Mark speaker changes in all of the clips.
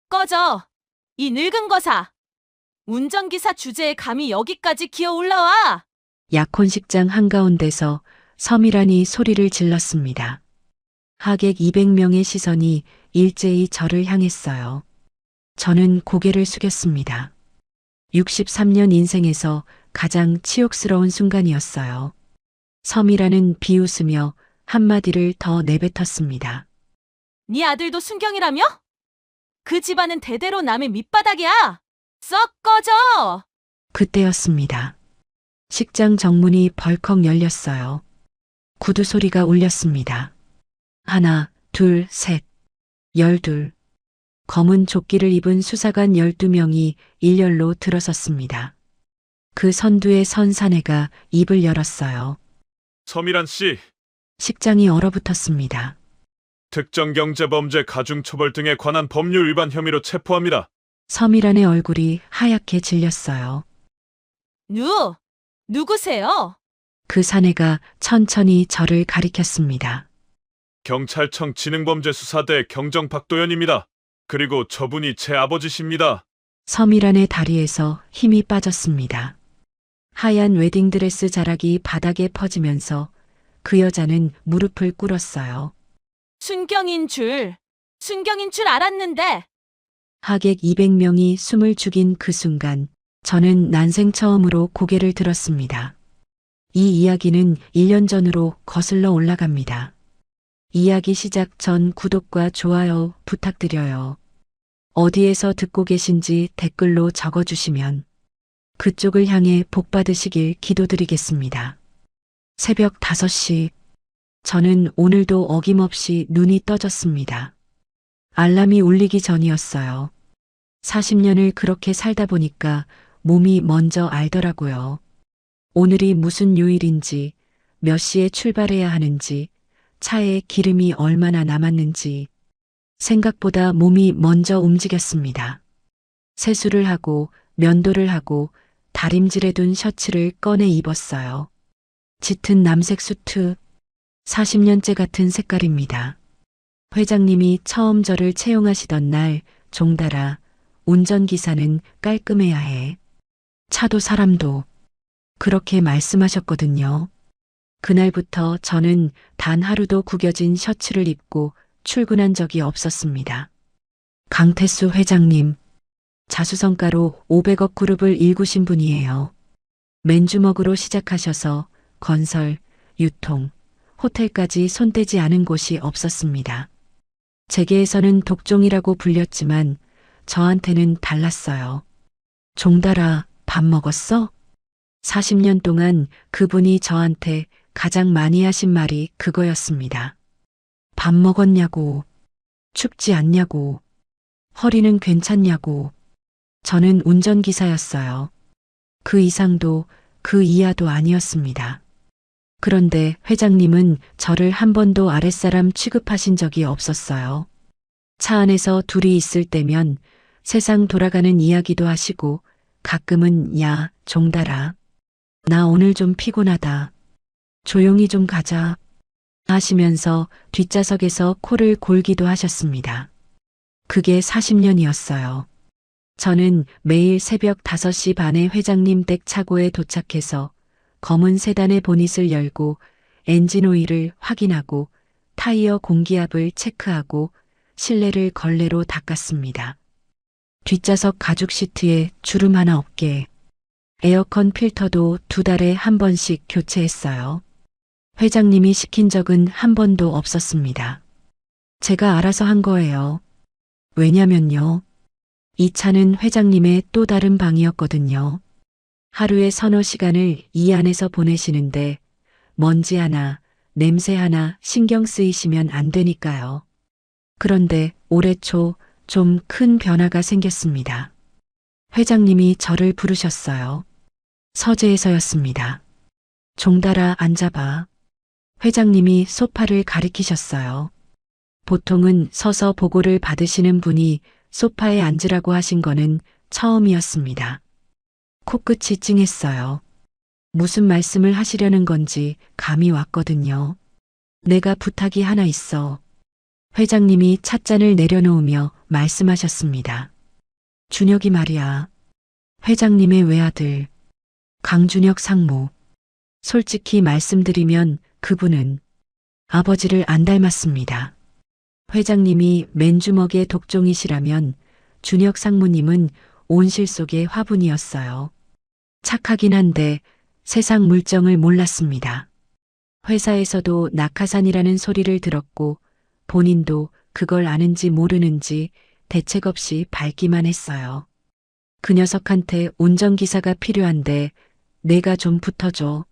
Speaker 1: 꺼져! 이 늙은 거사! 운전기사 주제에 감히 여기까지 기어 올라와!
Speaker 2: 약혼식장 한가운데서 서미란이 소리를 질렀습니다. 하객 200명의 시선이 일제히 저를 향했어요. 저는 고개를 숙였습니다. 63년 인생에서 가장 치욕스러운 순간이었어요. 서미란은 비웃으며 한마디를 더 내뱉었습니다.
Speaker 1: 네 아들도 순경이라며? 그 집안은 대대로 남의 밑바닥이야! 썩 꺼져!
Speaker 2: 그때였습니다. 식장 정문이 벌컥 열렸어요. 구두 소리가 울렸습니다. 하나, 둘, 셋, 12. 검은 조끼를 입은 수사관 12명이 일렬로 들어섰습니다. 그 선두에 선 사내가 입을 열었어요.
Speaker 3: 서미란 씨,
Speaker 2: 식장이 얼어붙었습니다.
Speaker 3: 특정경제범죄 가중처벌 등에 관한 법률 위반 혐의로 체포합니다.
Speaker 2: 서미란의 얼굴이 하얗게 질렸어요.
Speaker 1: 누구세요?
Speaker 2: 그 사내가 천천히 저를 가리켰습니다.
Speaker 3: 경찰청 지능범죄수사대 경정 박도연입니다. 그리고 저분이 제 아버지십니다.
Speaker 2: 서미란의 다리에서 힘이 빠졌습니다. 하얀 웨딩드레스 자락이 바닥에 퍼지면서 그 여자는 무릎을 꿇었어요.
Speaker 1: 순경인 줄 알았는데!
Speaker 2: 하객 200명이 숨을 죽인 그 순간 저는 난생 처음으로 고개를 들었습니다. 이 이야기는 1년 전으로 거슬러 올라갑니다. 이야기 시작 전 구독과 좋아요 부탁드려요. 어디에서 듣고 계신지 댓글로 적어주시면 그쪽을 향해 복 받으시길 기도드리겠습니다. 새벽 5시. 저는 오늘도 어김없이 눈이 떠졌습니다. 알람이 울리기 전이었어요. 40년을 그렇게 살다 보니까 몸이 먼저 알더라고요. 오늘이 무슨 요일인지, 몇 시에 출발해야 하는지, 차에 기름이 얼마나 남았는지, 생각보다 몸이 먼저 움직였습니다. 세수를 하고 면도를 하고 다림질해 둔 셔츠를 꺼내 입었어요. 짙은 남색 수트, 40년째 같은 색깔입니다. 회장님이 처음 저를 채용하시던 날 종달아 운전기사는 깔끔해야 해. 차도 사람도 그렇게 말씀하셨거든요. 그날부터 저는 단 하루도 구겨진 셔츠를 입고 출근한 적이 없었습니다. 강태수 회장님, 자수성가로 500억 그룹을 일구신 분이에요. 맨주먹으로 시작하셔서 건설, 유통, 호텔까지 손대지 않은 곳이 없었습니다. 재계에서는 독종이라고 불렸지만 저한테는 달랐어요. 종달아, 밥 먹었어? 40년 동안 그분이 저한테 가장 많이 하신 말이 그거였습니다. 밥 먹었냐고, 춥지 않냐고, 허리는 괜찮냐고. 저는 운전기사였어요. 그 이상도 그 이하도 아니었습니다. 그런데 회장님은 저를 한 번도 아랫사람 취급하신 적이 없었어요. 차 안에서 둘이 있을 때면 세상 돌아가는 이야기도 하시고 가끔은 야, 종달아. 나 오늘 좀 피곤하다. 조용히 좀 가자. 하시면서 뒷좌석에서 코를 골기도 하셨습니다. 그게 40년이었어요. 저는 매일 새벽 5시 반에 회장님 댁 차고에 도착해서 검은 세단의 보닛을 열고 엔진 오일을 확인하고 타이어 공기압을 체크하고 실내를 걸레로 닦았습니다. 뒷좌석 가죽 시트에 주름 하나 없게 에어컨 필터도 2달에 한 번씩 교체했어요. 회장님이 시킨 적은 한 번도 없었습니다. 제가 알아서 한 거예요. 왜냐면요. 이 차는 회장님의 또 다른 방이었거든요. 하루에 서너 시간을 이 안에서 보내시는데 먼지 하나, 냄새 하나 신경 쓰이시면 안 되니까요. 그런데 올해 초 좀 큰 변화가 생겼습니다. 회장님이 저를 부르셨어요. 서재에서였습니다. 종달아 앉아봐. 회장님이 소파를 가리키셨어요. 보통은 서서 보고를 받으시는 분이 소파에 앉으라고 하신 거는 처음이었습니다. 코끝이 찡했어요. 무슨 말씀을 하시려는 건지 감이 왔거든요. 내가 부탁이 하나 있어. 회장님이 찻잔을 내려놓으며 말씀하셨습니다. 준혁이 말이야. 회장님의 외아들, 강준혁 상무. 솔직히 말씀드리면 그분은 아버지를 안 닮았습니다. 회장님이 맨주먹의 독종이시라면 준혁 상무님은 온실 속의 화분이었어요. 착하긴 한데 세상 물정을 몰랐습니다. 회사에서도 낙하산이라는 소리를 들었고 본인도 그걸 아는지 모르는지 대책 없이 밟기만 했어요. 그 녀석한테 운전기사가 필요한데 내가 좀 붙어줘.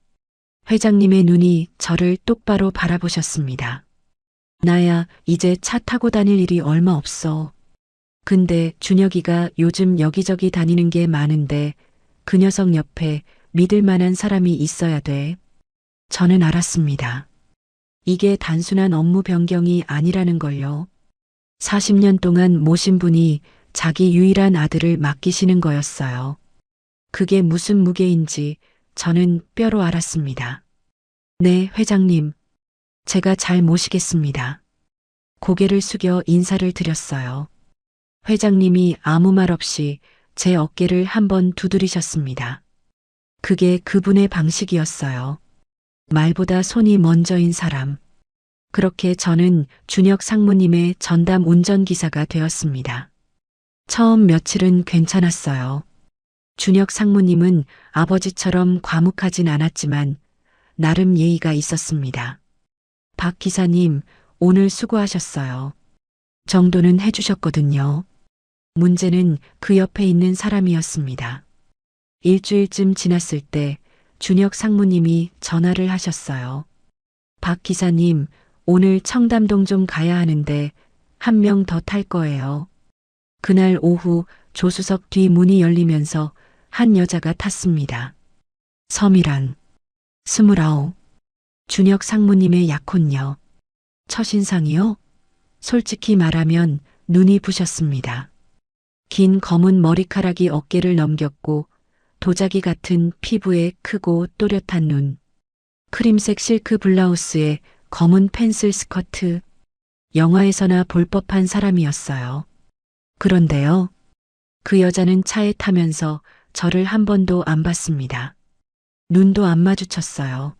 Speaker 2: 회장님의 눈이 저를 똑바로 바라보셨습니다. 나야 이제 차 타고 다닐 일이 얼마 없어. 근데 준혁이가 요즘 여기저기 다니는 게 많은데 그 녀석 옆에 믿을 만한 사람이 있어야 돼. 저는 알았습니다. 이게 단순한 업무 변경이 아니라는 걸요. 40년 동안 모신 분이 자기 유일한 아들을 맡기시는 거였어요. 그게 무슨 무게인지 저는 뼈로 알았습니다. 네, 회장님. 제가 잘 모시겠습니다. 고개를 숙여 인사를 드렸어요. 회장님이 아무 말 없이 제 어깨를 한번 두드리셨습니다. 그게 그분의 방식이었어요. 말보다 손이 먼저인 사람. 그렇게 저는 준혁 상무님의 전담 운전기사가 되었습니다. 처음 며칠은 괜찮았어요. 준혁 상무님은 아버지처럼 과묵하진 않았지만 나름 예의가 있었습니다. 박 기사님, 오늘 수고하셨어요. 정도는 해주셨거든요. 문제는 그 옆에 있는 사람이었습니다. 일주일쯤 지났을 때 준혁 상무님이 전화를 하셨어요. 박 기사님, 오늘 청담동 좀 가야 하는데 한 명 더 탈 거예요. 그날 오후 조수석 뒤 문이 열리면서 한 여자가 탔습니다. 서미란, 29. 준혁 상무님의 약혼녀. 첫인상이요? 솔직히 말하면 눈이 부셨습니다. 긴 검은 머리카락이 어깨를 넘겼고 도자기 같은 피부에 크고 또렷한 눈. 크림색 실크 블라우스에 검은 펜슬 스커트. 영화에서나 볼 법한 사람이었어요. 그런데요. 그 여자는 차에 타면서 저를 한 번도 안 봤습니다. 눈도 안 마주쳤어요.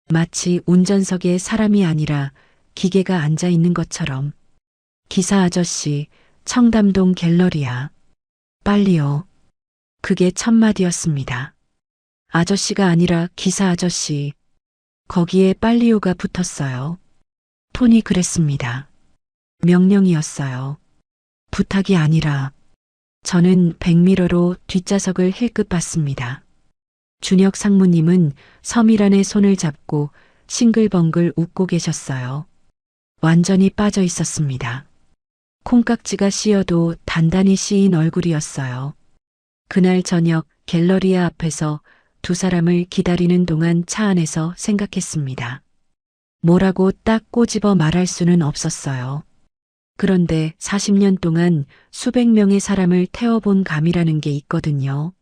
Speaker 2: 마치 운전석에 사람이 아니라 기계가 앉아 있는 것처럼. 기사 아저씨, 청담동 갤러리아. 빨리요. 그게 첫 마디였습니다. 아저씨가 아니라 기사 아저씨. 거기에 빨리요가 붙었어요. 톤이 그랬습니다. 명령이었어요. 부탁이 아니라. 저는 백미러로 뒷좌석을 힐끗 봤습니다. 준혁 상무님은 서미란의 손을 잡고 싱글벙글 웃고 계셨어요. 완전히 빠져 있었습니다. 콩깍지가 씌어도 단단히 씌인 얼굴이었어요. 그날 저녁 갤러리아 앞에서 두 사람을 기다리는 동안 차 안에서 생각했습니다. 뭐라고 딱 꼬집어 말할 수는 없었어요. 그런데 40년 동안 수백 명의 사람을 태워본 감이라는 게 있거든요.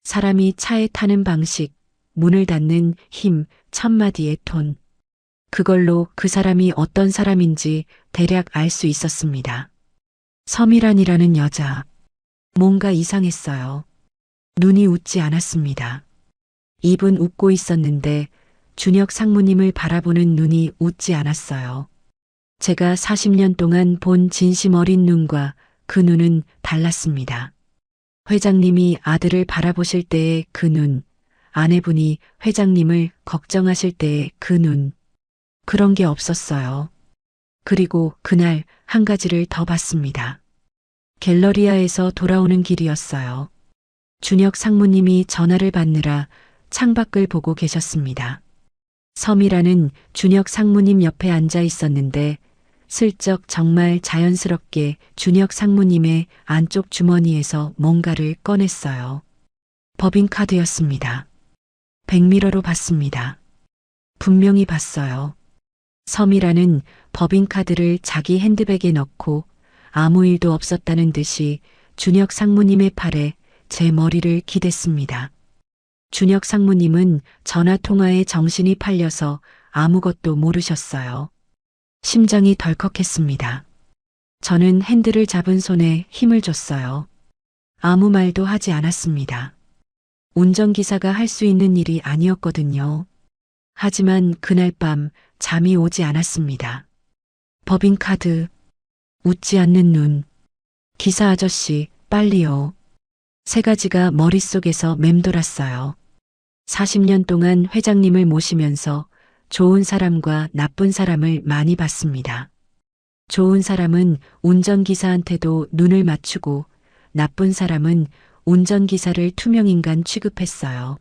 Speaker 2: 사람이 차에 타는 방식, 문을 닫는 힘, 첫마디의 톤. 그걸로 그 사람이 어떤 사람인지 대략 알 수 있었습니다. 서미란이라는 여자. 뭔가 이상했어요. 눈이 웃지 않았습니다. 입은 웃고 있었는데 준혁 상무님을 바라보는 눈이 웃지 않았어요. 제가 40년 동안 본 진심 어린 눈과 그 눈은 달랐습니다. 회장님이 아들을 바라보실 때의 그 눈, 아내분이 회장님을 걱정하실 때의 그 눈, 그런 게 없었어요. 그리고 그날 한 가지를 더 봤습니다. 갤러리아에서 돌아오는 길이었어요. 준혁 상무님이 전화를 받느라 창밖을 보고 계셨습니다. 서미라는 준혁 상무님 옆에 앉아 있었는데 슬쩍 정말 자연스럽게 준혁 상무님의 안쪽 주머니에서 뭔가를 꺼냈어요. 법인카드였습니다. 백미러로 봤습니다. 분명히 봤어요. 서미라는 법인카드를 자기 핸드백에 넣고 아무 일도 없었다는 듯이 준혁 상무님의 팔에 제 머리를 기댔습니다. 준혁 상무님은 전화통화에 정신이 팔려서 아무것도 모르셨어요. 심장이 덜컥했습니다. 저는 핸들을 잡은 손에 힘을 줬어요. 아무 말도 하지 않았습니다. 운전기사가 할 수 있는 일이 아니었거든요. 하지만 그날 밤 잠이 오지 않았습니다. 법인카드, 웃지 않는 눈, 기사 아저씨, 빨리요. 세 가지가 머릿속에서 맴돌았어요. 40년 동안 회장님을 모시면서 좋은 사람과 나쁜 사람을 많이 봤습니다. 좋은 사람은 운전기사한테도 눈을 맞추고 나쁜 사람은 운전기사를 투명인간 취급했어요.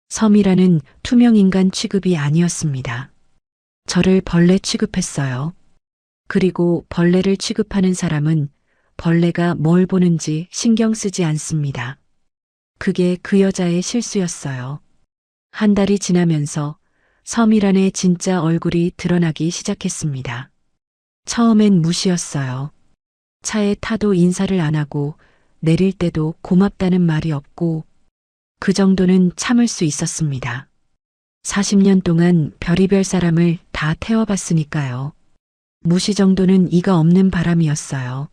Speaker 2: 섬이라는 투명인간 취급이 아니었습니다. 저를 벌레 취급했어요. 그리고 벌레를 취급하는 사람은 벌레가 뭘 보는지 신경 쓰지 않습니다. 그게 그 여자의 실수였어요. 한 달이 지나면서 섬이란의 진짜 얼굴이 드러나기 시작했습니다. 처음엔 무시였어요. 차에 타도 인사를 안 하고 내릴 때도 고맙다는 말이 없고 그 정도는 참을 수 있었습니다. 40년 동안 별의별 사람을 다 태워봤으니까요. 무시 정도는 이가 없는 바람이었어요.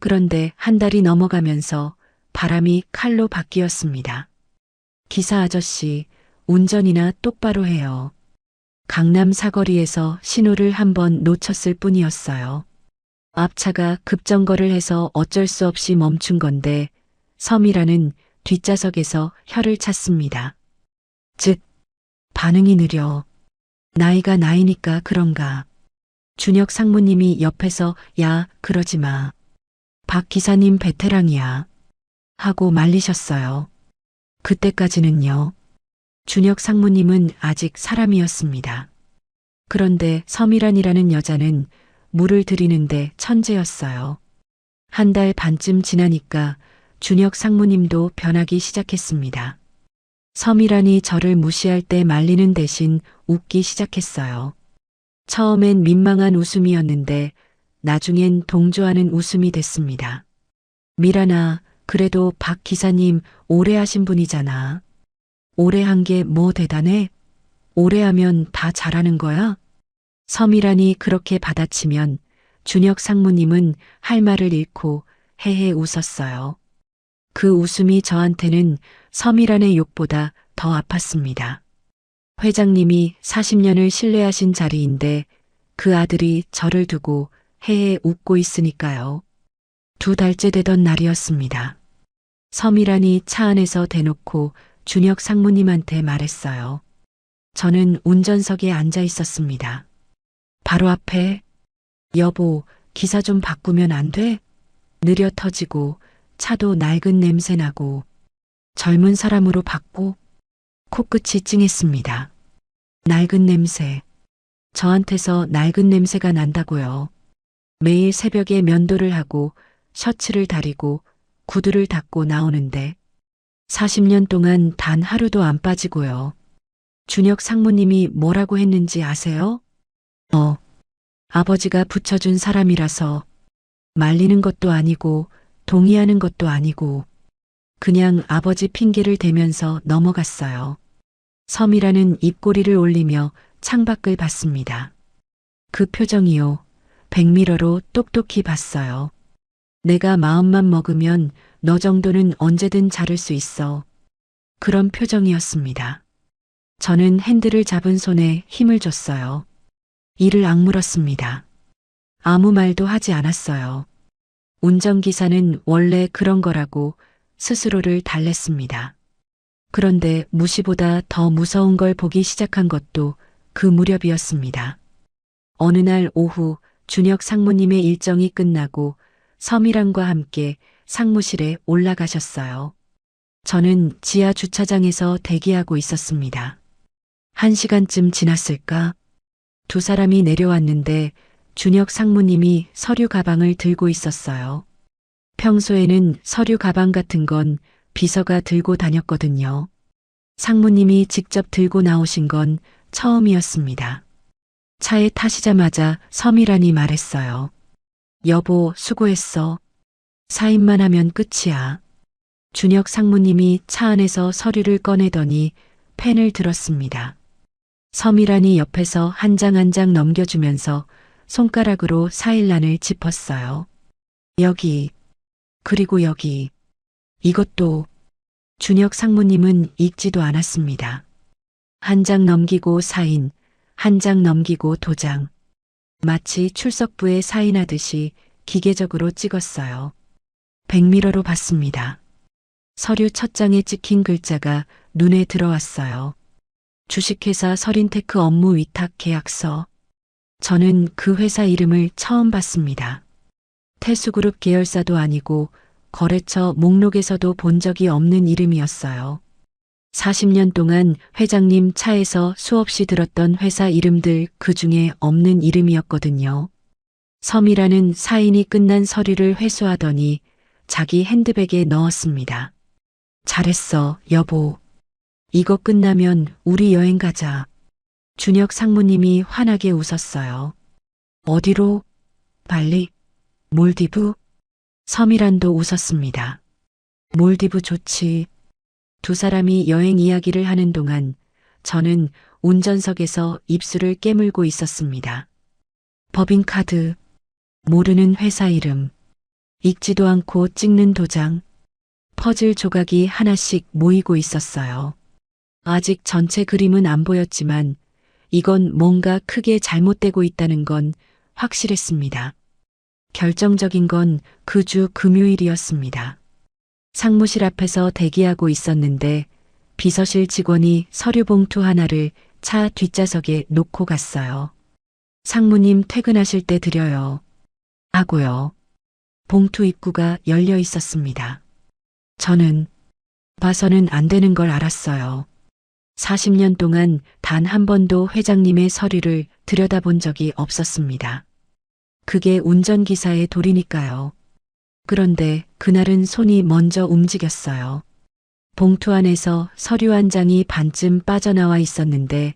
Speaker 2: 그런데 한 달이 넘어가면서 바람이 칼로 바뀌었습니다. 기사 아저씨, 운전이나 똑바로 해요. 강남 사거리에서 신호를 한번 놓쳤을 뿐이었어요. 앞차가 급정거를 해서 어쩔 수 없이 멈춘 건데 섬이라는 뒷좌석에서 혀를 찼습니다. 즉, 반응이 느려. 나이가 나이니까 그런가. 준혁 상무님이 옆에서 야, 그러지 마. 박 기사님 베테랑이야. 하고 말리셨어요. 그때까지는요. 준혁 상무님은 아직 사람이었습니다. 그런데 섬이란이라는 여자는 물을 들이는데 천재였어요. 한 달 반쯤 지나니까 준혁 상무님도 변하기 시작했습니다. 섬이란이 저를 무시할 때 말리는 대신 웃기 시작했어요. 처음엔 민망한 웃음이었는데 나중엔 동조하는 웃음이 됐습니다. 미란아, 그래도 박 기사님 오래 하신 분이잖아. 오래 한 게 뭐 대단해? 오래 하면 다 잘하는 거야? 섬이란이 그렇게 받아치면 준혁 상무님은 할 말을 잃고 헤헤 웃었어요. 그 웃음이 저한테는 섬이란의 욕보다 더 아팠습니다. 회장님이 40년을 신뢰하신 자리인데 그 아들이 저를 두고 헤헤 웃고 있으니까요. 2달째 되던 날이었습니다. 섬이란이 차 안에서 대놓고 준혁 상무님한테 말했어요. 저는 운전석에 앉아 있었습니다. 바로 앞에 여보, 기사 좀 바꾸면 안 돼? 느려 터지고 차도 낡은 냄새 나고 젊은 사람으로 바꿔? 코끝이 찡했습니다. 낡은 냄새. 저한테서 낡은 냄새가 난다고요. 매일 새벽에 면도를 하고 셔츠를 다리고 구두를 닦고 나오는데 40년 동안 단 하루도 안 빠지고요. 준혁 상무님이 뭐라고 했는지 아세요? 아버지가 붙여준 사람이라서 말리는 것도 아니고 동의하는 것도 아니고 그냥 아버지 핑계를 대면서 넘어갔어요. 섬이라는 입꼬리를 올리며 창밖을 봤습니다. 그 표정이요. 백미러로 똑똑히 봤어요. 내가 마음만 먹으면 너 정도는 언제든 자를 수 있어. 그런 표정이었습니다. 저는 핸들을 잡은 손에 힘을 줬어요. 이를 악물었습니다. 아무 말도 하지 않았어요. 운전기사는 원래 그런 거라고 스스로를 달랬습니다. 그런데 무시보다 더 무서운 걸 보기 시작한 것도 그 무렵이었습니다. 어느 날 오후 준혁 상무님의 일정이 끝나고 섬이란과 함께 상무실에 올라가셨어요. 저는 지하 주차장에서 대기하고 있었습니다. 1시간쯤 지났을까? 2사람이 내려왔는데 준혁 상무님이 서류 가방을 들고 있었어요. 평소에는 서류 가방 같은 건 비서가 들고 다녔거든요. 상무님이 직접 들고 나오신 건 처음이었습니다. 차에 타시자마자 섬이란이 말했어요. 여보, 수고했어. 사인만 하면 끝이야. 준혁 상무님이 차 안에서 서류를 꺼내더니 펜을 들었습니다. 섬이란이 옆에서 한 장 한 장 넘겨주면서 손가락으로 사일란을 짚었어요. 여기, 그리고 여기. 이것도 준혁 상무님은 읽지도 않았습니다. 한 장 넘기고 사인, 한 장 넘기고 도장. 마치 출석부에 사인하듯이 기계적으로 찍었어요. 백미러로 봤습니다. 서류 첫 장에 찍힌 글자가 눈에 들어왔어요. 주식회사 서린테크 업무 위탁 계약서. 저는 그 회사 이름을 처음 봤습니다. 태수그룹 계열사도 아니고 거래처 목록에서도 본 적이 없는 이름이었어요. 40년 동안 회장님 차에서 수없이 들었던 회사 이름들 그 중에 없는 이름이었거든요. 섬이라는 사인이 끝난 서류를 회수하더니 자기 핸드백에 넣었습니다. 잘했어, 여보. 이거 끝나면 우리 여행 가자. 준혁 상무님이 환하게 웃었어요. 어디로? 발리? 몰디브? 섬이란도 웃었습니다. 몰디브 좋지. 두 사람이 여행 이야기를 하는 동안 저는 운전석에서 입술을 깨물고 있었습니다. 법인카드, 모르는 회사 이름, 읽지도 않고 찍는 도장, 퍼즐 조각이 하나씩 모이고 있었어요. 아직 전체 그림은 안 보였지만 이건 뭔가 크게 잘못되고 있다는 건 확실했습니다. 결정적인 건 그 주 금요일이었습니다. 상무실 앞에서 대기하고 있었는데 비서실 직원이 서류 봉투 하나를 차 뒷좌석에 놓고 갔어요. 상무님 퇴근하실 때 드려요. 하고요. 봉투 입구가 열려 있었습니다. 저는 봐서는 안 되는 걸 알았어요. 40년 동안 단 한 번도 회장님의 서류를 들여다본 적이 없었습니다. 그게 운전기사의 도리니까요. 그런데 그날은 손이 먼저 움직였어요. 봉투 안에서 서류 한 장이 반쯤 빠져나와 있었는데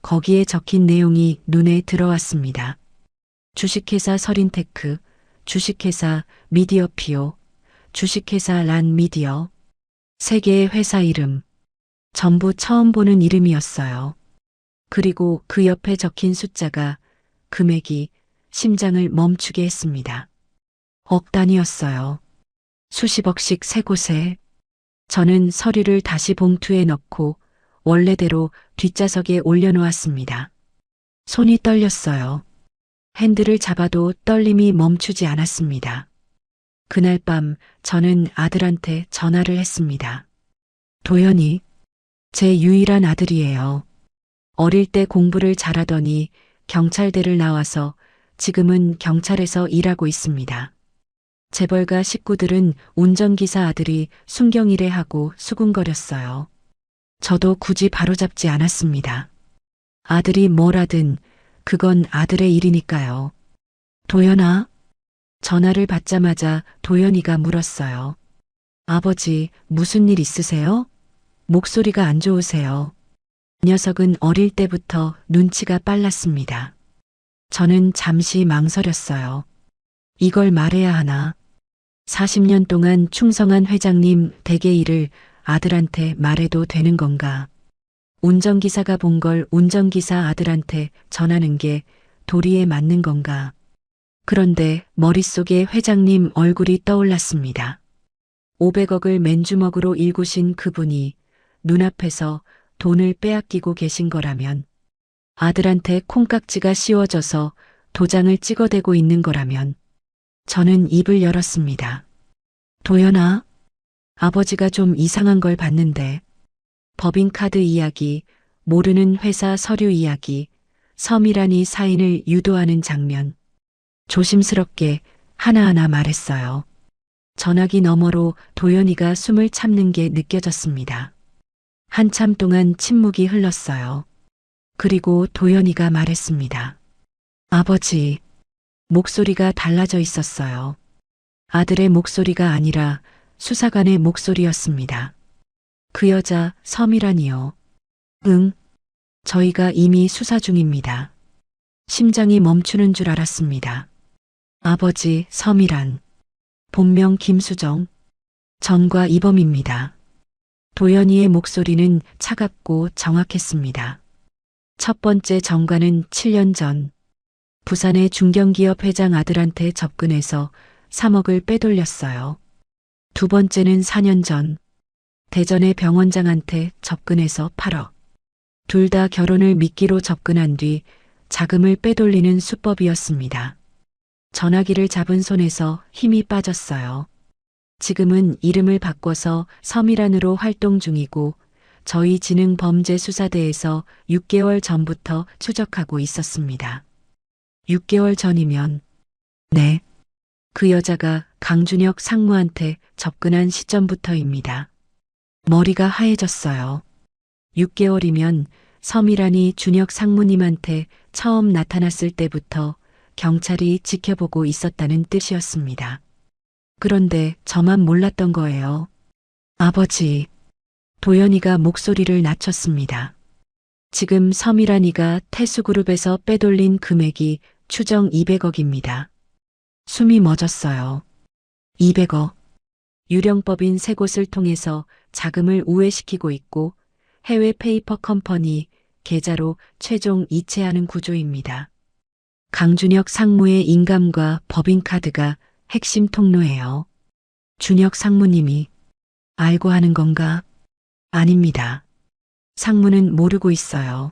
Speaker 2: 거기에 적힌 내용이 눈에 들어왔습니다. 주식회사 서린테크, 주식회사 미디어피오, 주식회사 란미디어, 세 개의 회사 이름, 전부 처음 보는 이름이었어요. 그리고 그 옆에 적힌 숫자가 금액이 심장을 멈추게 했습니다. 억 단위였어요. 수십억씩 세 곳에. 저는 서류를 다시 봉투에 넣고 원래대로 뒷좌석에 올려놓았습니다. 손이 떨렸어요. 핸들을 잡아도 떨림이 멈추지 않았습니다. 그날 밤 저는 아들한테 전화를 했습니다. 도연이, 제 유일한 아들이에요. 어릴 때 공부를 잘하더니 경찰대를 나와서 지금은 경찰에서 일하고 있습니다. 재벌가 식구들은 운전기사 아들이 순경이래 하고 수군거렸어요. 저도 굳이 바로잡지 않았습니다. 아들이 뭘 하든 그건 아들의 일이니까요. 도연아? 전화를 받자마자 도연이가 물었어요. 아버지, 무슨 일 있으세요? 목소리가 안 좋으세요. 녀석은 어릴 때부터 눈치가 빨랐습니다. 저는 잠시 망설였어요. 이걸 말해야 하나? 40년 동안 충성한 회장님 댁의 일을 아들한테 말해도 되는 건가? 운전기사가 본 걸 운전기사 아들한테 전하는 게 도리에 맞는 건가? 그런데 머릿속에 회장님 얼굴이 떠올랐습니다. 500억을 맨주먹으로 일구신 그분이 눈앞에서 돈을 빼앗기고 계신 거라면, 아들한테 콩깍지가 씌워져서 도장을 찍어대고 있는 거라면, 저는 입을 열었습니다. 도연아, 아버지가 좀 이상한 걸 봤는데, 법인카드 이야기, 모르는 회사 서류 이야기, 섬이라니 사인을 유도하는 장면. 조심스럽게 하나하나 말했어요. 전화기 너머로 도연이가 숨을 참는 게 느껴졌습니다. 한참 동안 침묵이 흘렀어요. 그리고 도연이가 말했습니다. 아버지, 목소리가 달라져 있었어요. 아들의 목소리가 아니라 수사관의 목소리였습니다. 그 여자 섬이라니요. 응, 저희가 이미 수사 중입니다. 심장이 멈추는 줄 알았습니다. 아버지, 섬이란. 본명 김수정. 전과 이범입니다. 도연이의 목소리는 차갑고 정확했습니다. 첫 번째 전과는 7년 전. 부산의 중견기업 회장 아들한테 접근해서 3억을 빼돌렸어요. 두 번째는 4년 전 대전의 병원장한테 접근해서 8억. 둘 다 결혼을 미끼로 접근한 뒤 자금을 빼돌리는 수법이었습니다. 전화기를 잡은 손에서 힘이 빠졌어요. 지금은 이름을 바꿔서 서미란으로 활동 중이고 저희 지능범죄수사대에서 6개월 전부터 추적하고 있었습니다. 6개월 전이면 네. 그 여자가 강준혁 상무한테 접근한 시점부터입니다. 머리가 하얘졌어요. 6개월이면 서미란이 준혁 상무님한테 처음 나타났을 때부터 경찰이 지켜보고 있었다는 뜻이었습니다. 그런데 저만 몰랐던 거예요. 아버지, 도연이가 목소리를 낮췄습니다. 지금 서미란이가 태수그룹에서 빼돌린 금액이 추정 200억입니다. 숨이 멎었어요. 200억. 유령법인 세 곳을 통해서 자금을 우회시키고 있고 해외 페이퍼 컴퍼니 계좌로 최종 이체하는 구조입니다. 강준혁 상무의 인감과 법인카드가 핵심 통로예요. 준혁 상무님이 알고 하는 건가? 아닙니다. 상무는 모르고 있어요.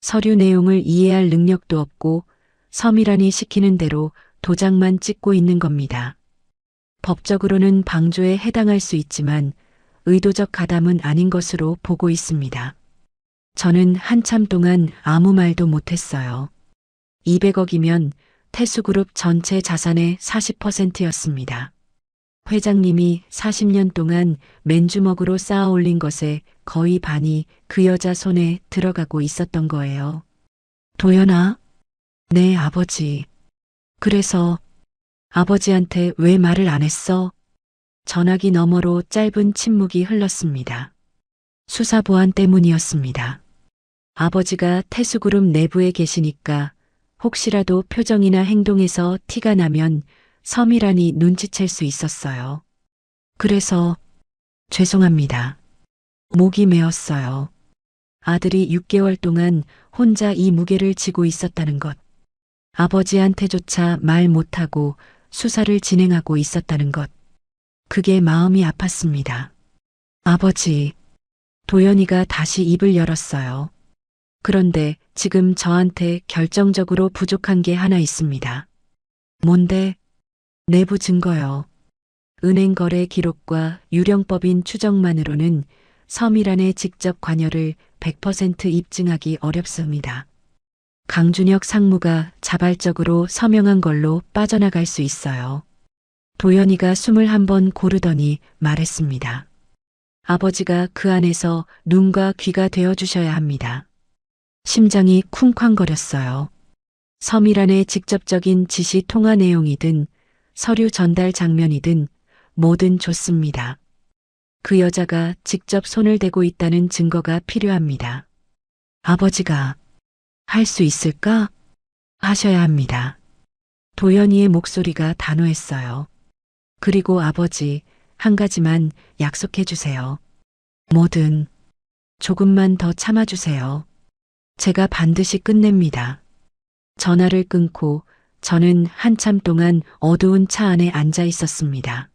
Speaker 2: 서류 내용을 이해할 능력도 없고 서미란이 시키는 대로 도장만 찍고 있는 겁니다. 법적으로는 방조에 해당할 수 있지만 의도적 가담은 아닌 것으로 보고 있습니다. 저는 한참 동안 아무 말도 못했어요. 200억이면 태수그룹 전체 자산의 40%였습니다. 회장님이 40년 동안 맨주먹으로 쌓아 올린 것의 거의 반이 그 여자 손에 들어가고 있었던 거예요. 도연아? 네, 아버지. 그래서 아버지한테 왜 말을 안 했어? 전화기 너머로 짧은 침묵이 흘렀습니다. 수사 보안 때문이었습니다. 아버지가 태수그룹 내부에 계시니까 혹시라도 표정이나 행동에서 티가 나면 서미란이 눈치챌 수 있었어요. 그래서 죄송합니다. 목이 메었어요. 아들이 6개월 동안 혼자 이 무게를 지고 있었다는 것. 아버지한테조차 말 못하고 수사를 진행하고 있었다는 것. 그게 마음이 아팠습니다. 아버지, 도연이가 다시 입을 열었어요. 그런데 지금 저한테 결정적으로 부족한 게 하나 있습니다. 뭔데? 내부 증거요. 은행 거래 기록과 유령법인 추정만으로는 서미란의 직접 관여를 100% 입증하기 어렵습니다. 강준혁 상무가 자발적으로 서명한 걸로 빠져나갈 수 있어요. 도연이가 숨을 한번 고르더니 말했습니다. 아버지가 그 안에서 눈과 귀가 되어주셔야 합니다. 심장이 쿵쾅거렸어요. 서미란의 직접적인 지시 통화 내용이든 서류 전달 장면이든 뭐든 좋습니다. 그 여자가 직접 손을 대고 있다는 증거가 필요합니다. 아버지가 할 수 있을까? 하셔야 합니다. 도연이의 목소리가 단호했어요. 그리고 아버지, 한 가지만 약속해 주세요. 뭐든 조금만 더 참아주세요. 제가 반드시 끝냅니다. 전화를 끊고 저는 한참 동안 어두운 차 안에 앉아 있었습니다.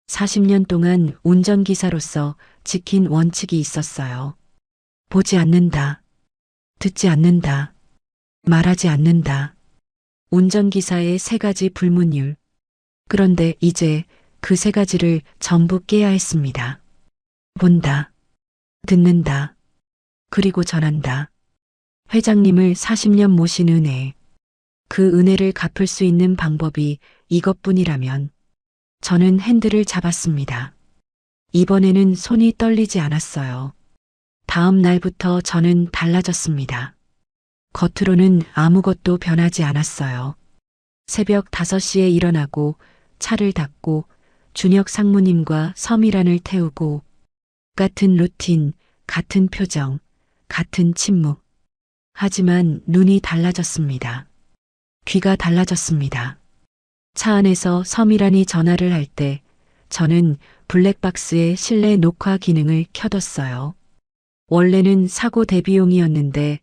Speaker 2: 40년 동안 운전기사로서 지킨 원칙이 있었어요. 보지 않는다. 듣지 않는다. 말하지 않는다. 운전기사의 3가지 불문율. 그런데 이제 그 3가지를 전부 깨야 했습니다. 본다. 듣는다. 그리고 전한다. 회장님을 40년 모신 은혜. 그 은혜를 갚을 수 있는 방법이 이것뿐이라면 저는 핸들을 잡았습니다. 이번에는 손이 떨리지 않았어요. 다음 날부터 저는 달라졌습니다. 겉으로는 아무것도 변하지 않았어요. 새벽 5시에 일어나고 차를 닫고 준혁 상무님과 서미란을 태우고 같은 루틴, 같은 표정, 같은 침묵. 하지만 눈이 달라졌습니다. 귀가 달라졌습니다. 차 안에서 서미란이 전화를 할 때 저는 블랙박스의 실내 녹화 기능을 켜뒀어요. 원래는 사고 대비용이었는데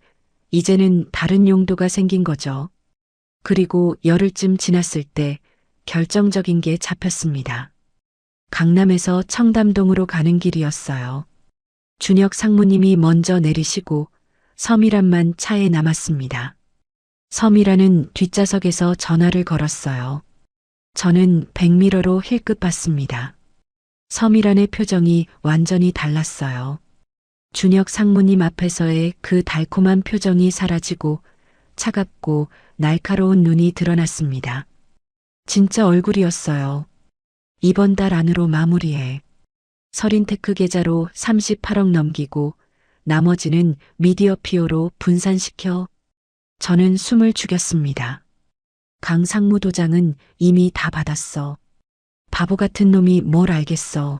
Speaker 2: 이제는 다른 용도가 생긴 거죠. 그리고 열흘쯤 지났을 때 결정적인 게 잡혔습니다. 강남에서 청담동으로 가는 길이었어요. 준혁 상무님이 먼저 내리시고 서미란만 차에 남았습니다. 서미란은 뒷좌석에서 전화를 걸었어요. 저는 백미러로 힐끗 봤습니다. 서미란의 표정이 완전히 달랐어요. 준혁 상무님 앞에서의 그 달콤한 표정이 사라지고 차갑고 날카로운 눈이 드러났습니다. 진짜 얼굴이었어요. 이번 달 안으로 마무리해. 서린테크 계좌로 38억 넘기고 나머지는 미디어 피오로 분산시켜. 저는 숨을 죽였습니다. 강 상무도장은 이미 다 받았어. 바보 같은 놈이 뭘 알겠어.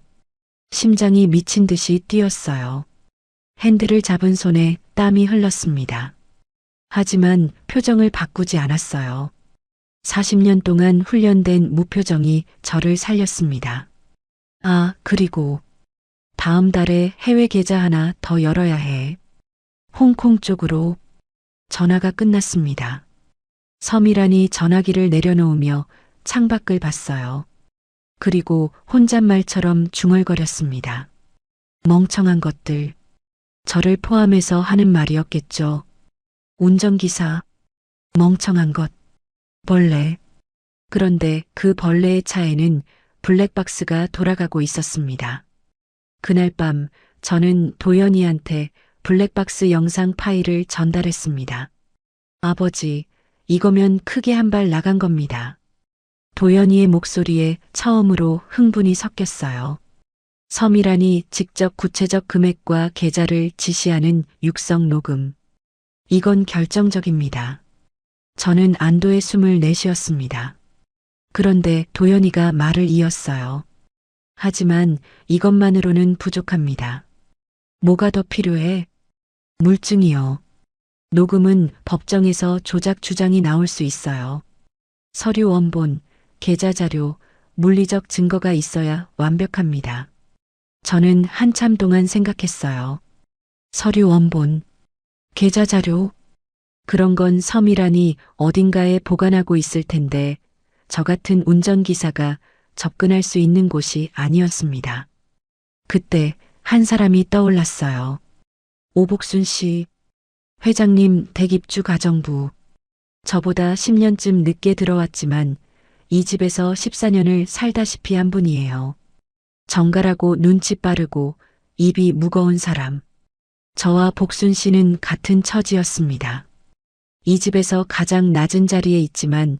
Speaker 2: 심장이 미친 듯이 뛰었어요. 핸들을 잡은 손에 땀이 흘렀습니다. 하지만 표정을 바꾸지 않았어요. 40년 동안 훈련된 무표정이 저를 살렸습니다. 아, 그리고 다음 달에 해외 계좌 하나 더 열어야 해. 홍콩 쪽으로. 전화가 끝났습니다. 서미란이 전화기를 내려놓으며 창밖을 봤어요. 그리고 혼잣말처럼 중얼거렸습니다. 멍청한 것들. 저를 포함해서 하는 말이었겠죠. 운전기사. 멍청한 것. 벌레. 그런데 그 벌레의 차에는 블랙박스가 돌아가고 있었습니다. 그날 밤 저는 도연이한테 블랙박스 영상 파일을 전달했습니다. 아버지, 이거면 크게 한 발 나간 겁니다. 도연이의 목소리에 처음으로 흥분이 섞였어요. 서미란이 직접 구체적 금액과 계좌를 지시하는 육성 녹음. 이건 결정적입니다. 저는 안도의 숨을 내쉬었습니다. 그런데 도연이가 말을 이었어요. 하지만 이것만으로는 부족합니다. 뭐가 더 필요해? 물증이요. 녹음은 법정에서 조작 주장이 나올 수 있어요. 서류 원본, 계좌 자료, 물리적 증거가 있어야 완벽합니다. 저는 한참 동안 생각했어요. 서류 원본, 계좌 자료. 그런 건 서미란이 어딘가에 보관하고 있을 텐데 저 같은 운전기사가 접근할 수 있는 곳이 아니었습니다. 그때 한 사람이 떠올랐어요. 오복순 씨, 회장님 댁입주 가정부. 저보다 10년쯤 늦게 들어왔지만 이 집에서 14년을 살다시피 한 분이에요. 정갈하고 눈치 빠르고 입이 무거운 사람. 저와 복순 씨는 같은 처지였습니다. 이 집에서 가장 낮은 자리에 있지만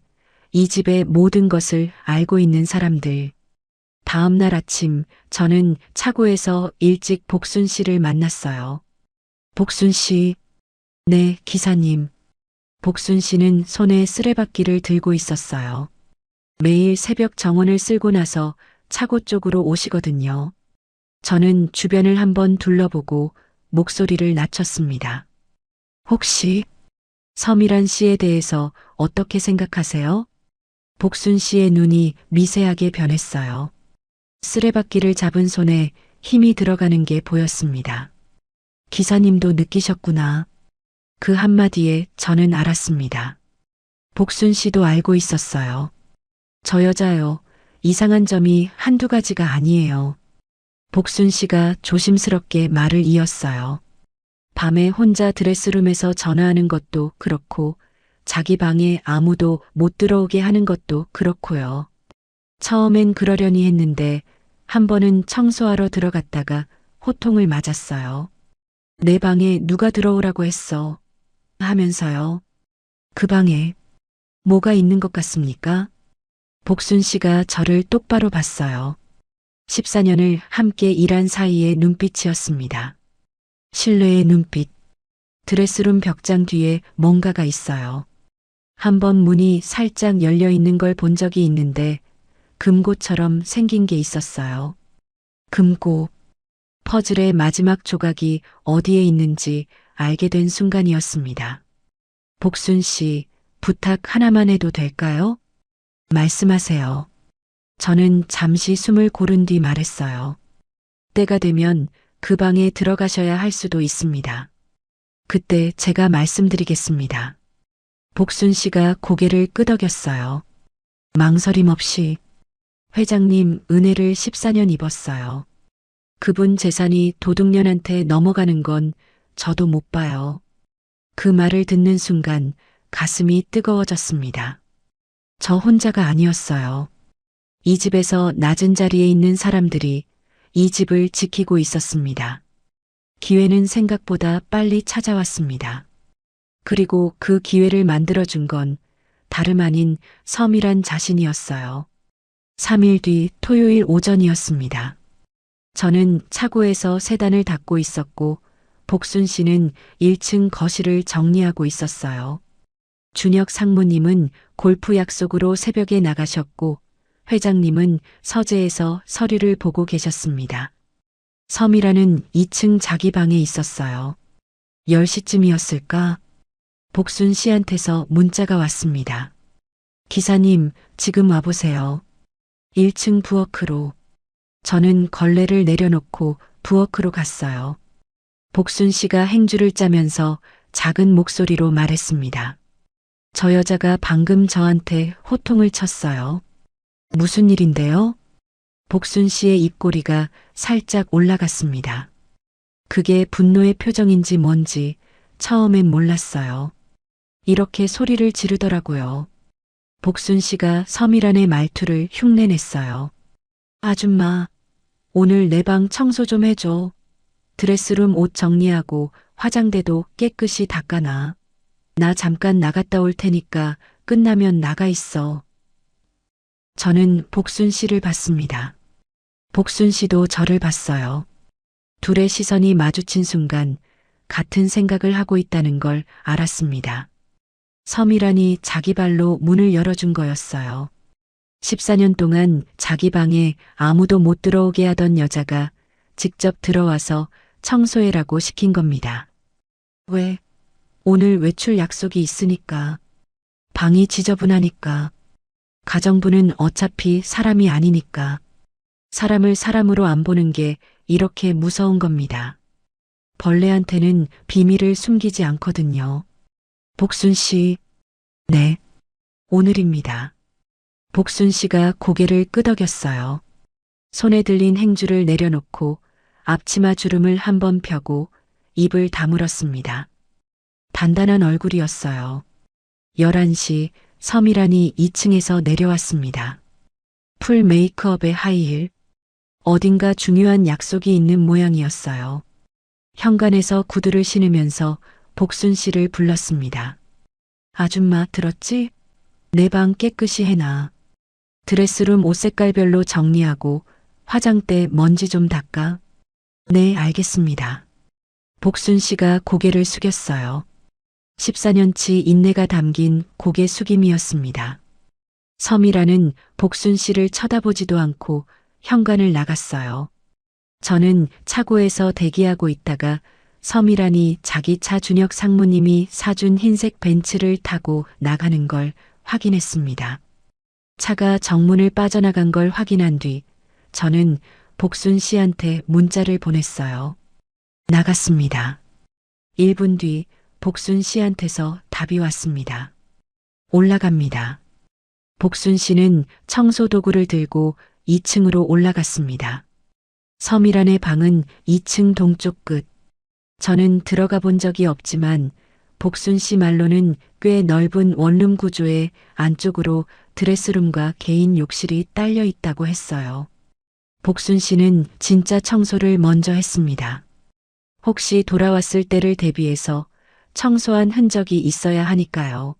Speaker 2: 이 집의 모든 것을 알고 있는 사람들. 다음 날 아침 저는 차고에서 일찍 복순 씨를 만났어요. 복순 씨. 네, 기사님. 복순 씨는 손에 쓰레받기를 들고 있었어요. 매일 새벽 정원을 쓸고 나서 차고 쪽으로 오시거든요. 저는 주변을 한번 둘러보고 목소리를 낮췄습니다. 혹시 서미란 씨에 대해서 어떻게 생각하세요? 복순 씨의 눈이 미세하게 변했어요. 쓰레받기를 잡은 손에 힘이 들어가는 게 보였습니다. 기사님도 느끼셨구나. 그 한마디에 저는 알았습니다. 복순 씨도 알고 있었어요. 저 여자요. 이상한 점이 한두 가지가 아니에요. 복순 씨가 조심스럽게 말을 이었어요. 밤에 혼자 드레스룸에서 전화하는 것도 그렇고 자기 방에 아무도 못 들어오게 하는 것도 그렇고요. 처음엔 그러려니 했는데 한 번은 청소하러 들어갔다가 호통을 맞았어요. 내 방에 누가 들어오라고 했어? 하면서요. 그 방에 뭐가 있는 것 같습니까? 복순 씨가 저를 똑바로 봤어요. 14년을 함께 일한 사이의 눈빛이었습니다. 신뢰의 눈빛. 드레스룸 벽장 뒤에 뭔가가 있어요. 한 번 문이 살짝 열려 있는 걸 본 적이 있는데 금고처럼 생긴 게 있었어요. 금고. 퍼즐의 마지막 조각이 어디에 있는지 알게 된 순간이었습니다. 복순 씨, 부탁 하나만 해도 될까요? 말씀하세요. 저는 잠시 숨을 고른 뒤 말했어요. 때가 되면 그 방에 들어가셔야 할 수도 있습니다. 그때 제가 말씀드리겠습니다. 복순 씨가 고개를 끄덕였어요. 망설임 없이. 회장님 은혜를 14년 입었어요. 그분 재산이 도둑년한테 넘어가는 건 저도 못 봐요. 그 말을 듣는 순간 가슴이 뜨거워졌습니다. 저 혼자가 아니었어요. 이 집에서 낮은 자리에 있는 사람들이 이 집을 지키고 있었습니다. 기회는 생각보다 빨리 찾아왔습니다. 그리고 그 기회를 만들어준 건 다름 아닌 섬이란 자신이었어요. 3일 뒤 토요일 오전이었습니다. 저는 차고에서 세단을 닦고 있었고 복순 씨는 1층 거실을 정리하고 있었어요. 준혁 상무님은 골프 약속으로 새벽에 나가셨고 회장님은 서재에서 서류를 보고 계셨습니다. 섬이라는 2층 자기 방에 있었어요. 10시쯤이었을까? 복순 씨한테서 문자가 왔습니다. 기사님, 지금 와보세요. 1층 부엌으로. 저는 걸레를 내려놓고 부엌으로 갔어요. 복순 씨가 행주를 짜면서 작은 목소리로 말했습니다. 저 여자가 방금 저한테 호통을 쳤어요. 무슨 일인데요? 복순 씨의 입꼬리가 살짝 올라갔습니다. 그게 분노의 표정인지 뭔지 처음엔 몰랐어요. 이렇게 소리를 지르더라고요. 복순 씨가 섬이란의 말투를 흉내냈어요. 아줌마, 오늘 내 방 청소 좀 해줘. 드레스룸 옷 정리하고 화장대도 깨끗이 닦아놔. 나 잠깐 나갔다 올 테니까 끝나면 나가 있어. 저는 복순 씨를 봤습니다. 복순 씨도 저를 봤어요. 둘의 시선이 마주친 순간 같은 생각을 하고 있다는 걸 알았습니다. 섬이란이 자기 발로 문을 열어준 거였어요. 14년 동안 자기 방에 아무도 못 들어오게 하던 여자가 직접 들어와서 청소해라고 시킨 겁니다. 왜? 오늘 외출 약속이 있으니까. 방이 지저분하니까. 가정부는 어차피 사람이 아니니까. 사람을 사람으로 안 보는 게 이렇게 무서운 겁니다. 벌레한테는 비밀을 숨기지 않거든요. 복순 씨. 네. 오늘입니다. 복순 씨가 고개를 끄덕였어요. 손에 들린 행주를 내려놓고 앞치마 주름을 한번 펴고 입을 다물었습니다. 단단한 얼굴이었어요. 11시 섬이란이 2층에서 내려왔습니다. 풀 메이크업에 하이힐. 어딘가 중요한 약속이 있는 모양이었어요. 현관에서 구두를 신으면서 복순 씨를 불렀습니다. 아줌마 들었지? 내 방 깨끗이 해놔. 드레스룸 옷 색깔별로 정리하고 화장대 먼지 좀 닦아. 네, 알겠습니다. 복순 씨가 고개를 숙였어요. 14년치 인내가 담긴 고개 숙임이었습니다. 섬이라는 복순 씨를 쳐다보지도 않고 현관을 나갔어요. 저는 차고에서 대기하고 있다가 섬이란이 자기 차 준혁 상무님이 사준 흰색 벤츠를 타고 나가는 걸 확인했습니다. 차가 정문을 빠져나간 걸 확인한 뒤 저는 복순 씨한테 문자를 보냈어요. 나갔습니다. 1분 뒤 복순 씨한테서 답이 왔습니다. 올라갑니다. 복순 씨는 청소 도구를 들고 2층으로 올라갔습니다. 섬이란의 방은 2층 동쪽 끝. 저는 들어가 본 적이 없지만 복순 씨 말로는 꽤 넓은 원룸 구조의 안쪽으로 드레스룸과 개인 욕실이 딸려 있다고 했어요. 복순 씨는 진짜 청소를 먼저 했습니다. 혹시 돌아왔을 때를 대비해서 청소한 흔적이 있어야 하니까요.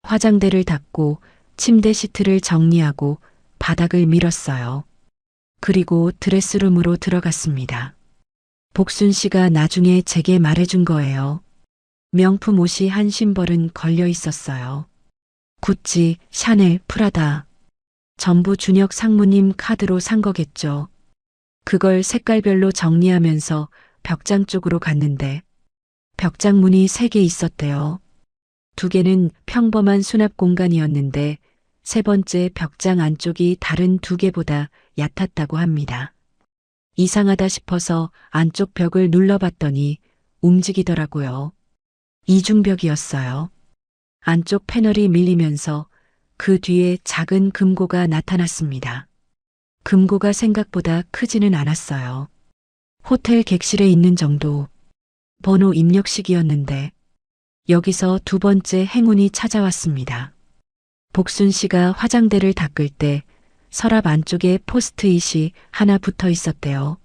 Speaker 2: 화장대를 닦고 침대 시트를 정리하고 바닥을 밀었어요. 그리고 드레스룸으로 들어갔습니다. 복순 씨가 나중에 제게 말해준 거예요. 명품 옷이 한 심벌은 걸려 있었어요. 구찌, 샤넬, 프라다. 전부 준혁 상무님 카드로 산 거겠죠. 그걸 색깔별로 정리하면서 벽장 쪽으로 갔는데 벽장 문이 3개 있었대요. 2개는 평범한 수납 공간이었는데 3번째 벽장 안쪽이 다른 2개보다 얕았다고 합니다. 이상하다 싶어서 안쪽 벽을 눌러봤더니 움직이더라고요. 이중벽이었어요. 안쪽 패널이 밀리면서 그 뒤에 작은 금고가 나타났습니다. 금고가 생각보다 크지는 않았어요. 호텔 객실에 있는 정도. 번호 입력식이었는데 여기서 두 번째 행운이 찾아왔습니다. 복순 씨가 화장대를 닦을 때 서랍 안쪽에 포스트잇이 하나 붙어 있었대요.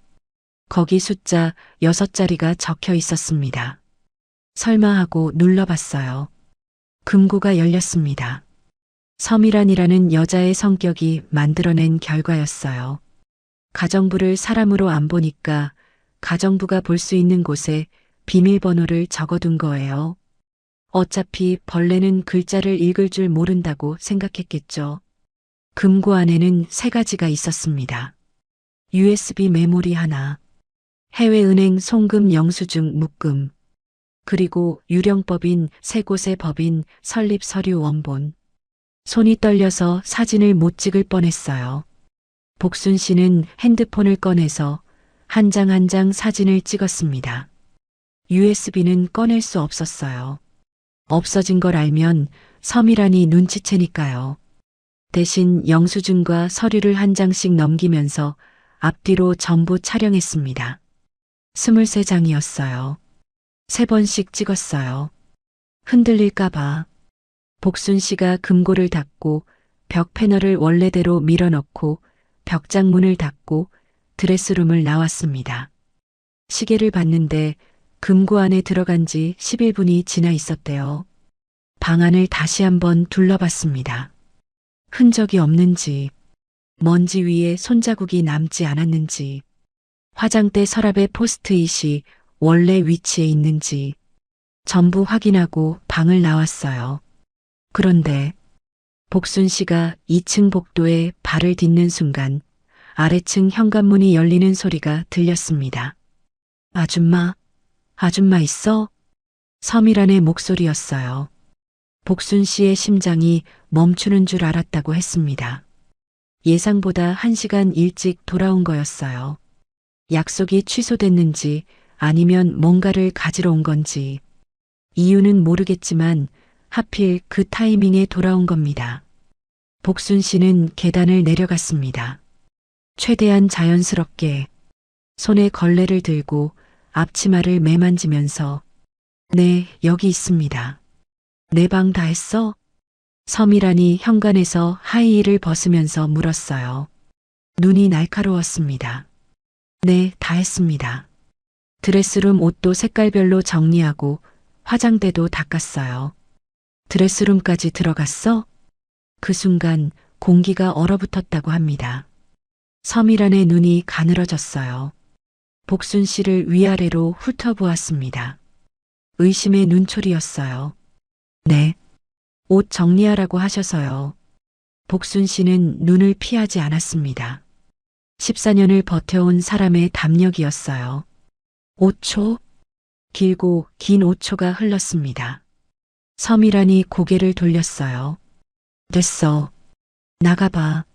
Speaker 2: 거기 숫자 6자리가 적혀 있었습니다. 설마 하고 눌러봤어요. 금고가 열렸습니다. 서미란이라는 여자의 성격이 만들어낸 결과였어요. 가정부를 사람으로 안 보니까 가정부가 볼 수 있는 곳에 비밀번호를 적어둔 거예요. 어차피 벌레는 글자를 읽을 줄 모른다고 생각했겠죠. 금고 안에는 3가지가 있었습니다. USB 메모리 하나, 해외은행 송금 영수증 묶음, 그리고 유령법인 3곳의 법인 설립 서류 원본. 손이 떨려서 사진을 못 찍을 뻔했어요. 복순 씨는 핸드폰을 꺼내서 한 장 한 장 사진을 찍었습니다. USB는 꺼낼 수 없었어요. 없어진 걸 알면 서미란이 눈치채니까요. 대신 영수증과 서류를 한 장씩 넘기면서 앞뒤로 전부 촬영했습니다. 23장이었어요. 3번씩 찍었어요. 흔들릴까봐. 복순 씨가 금고를 닫고 벽 패널을 원래대로 밀어넣고 벽장문을 닫고 드레스룸을 나왔습니다. 시계를 봤는데 금고 안에 들어간 지 11분이 지나 있었대요. 방 안을 다시 한번 둘러봤습니다. 흔적이 없는지, 먼지 위에 손자국이 남지 않았는지, 화장대 서랍의 포스트잇이 원래 위치에 있는지 전부 확인하고 방을 나왔어요. 그런데 복순 씨가 2층 복도에 발을 딛는 순간 아래층 현관문이 열리는 소리가 들렸습니다. 아줌마, 아줌마 있어? 서미란의 목소리였어요. 복순 씨의 심장이 멈추는 줄 알았다고 했습니다. 예상보다 1시간 일찍 돌아온 거였어요. 약속이 취소됐는지 아니면 뭔가를 가지러 온 건지 이유는 모르겠지만 하필 그 타이밍에 돌아온 겁니다. 복순 씨는 계단을 내려갔습니다. 최대한 자연스럽게 손에 걸레를 들고 앞치마를 매만지면서 네, 여기 있습니다. 내 방 다 했어? 서미란이 현관에서 하이힐을 벗으면서 물었어요. 눈이 날카로웠습니다. 네, 다 했습니다. 드레스룸 옷도 색깔별로 정리하고 화장대도 닦았어요. 드레스룸까지 들어갔어? 그 순간 공기가 얼어붙었다고 합니다. 서미란의 눈이 가늘어졌어요. 복순 씨를 위아래로 훑어보았습니다. 의심의 눈초리였어요. 네. 옷 정리하라고 하셔서요. 복순 씨는 눈을 피하지 않았습니다. 14년을 버텨온 사람의 담력이었어요. 5초? 길고 긴 5초가 흘렀습니다. 서미란이 고개를 돌렸어요. 됐어. 나가봐.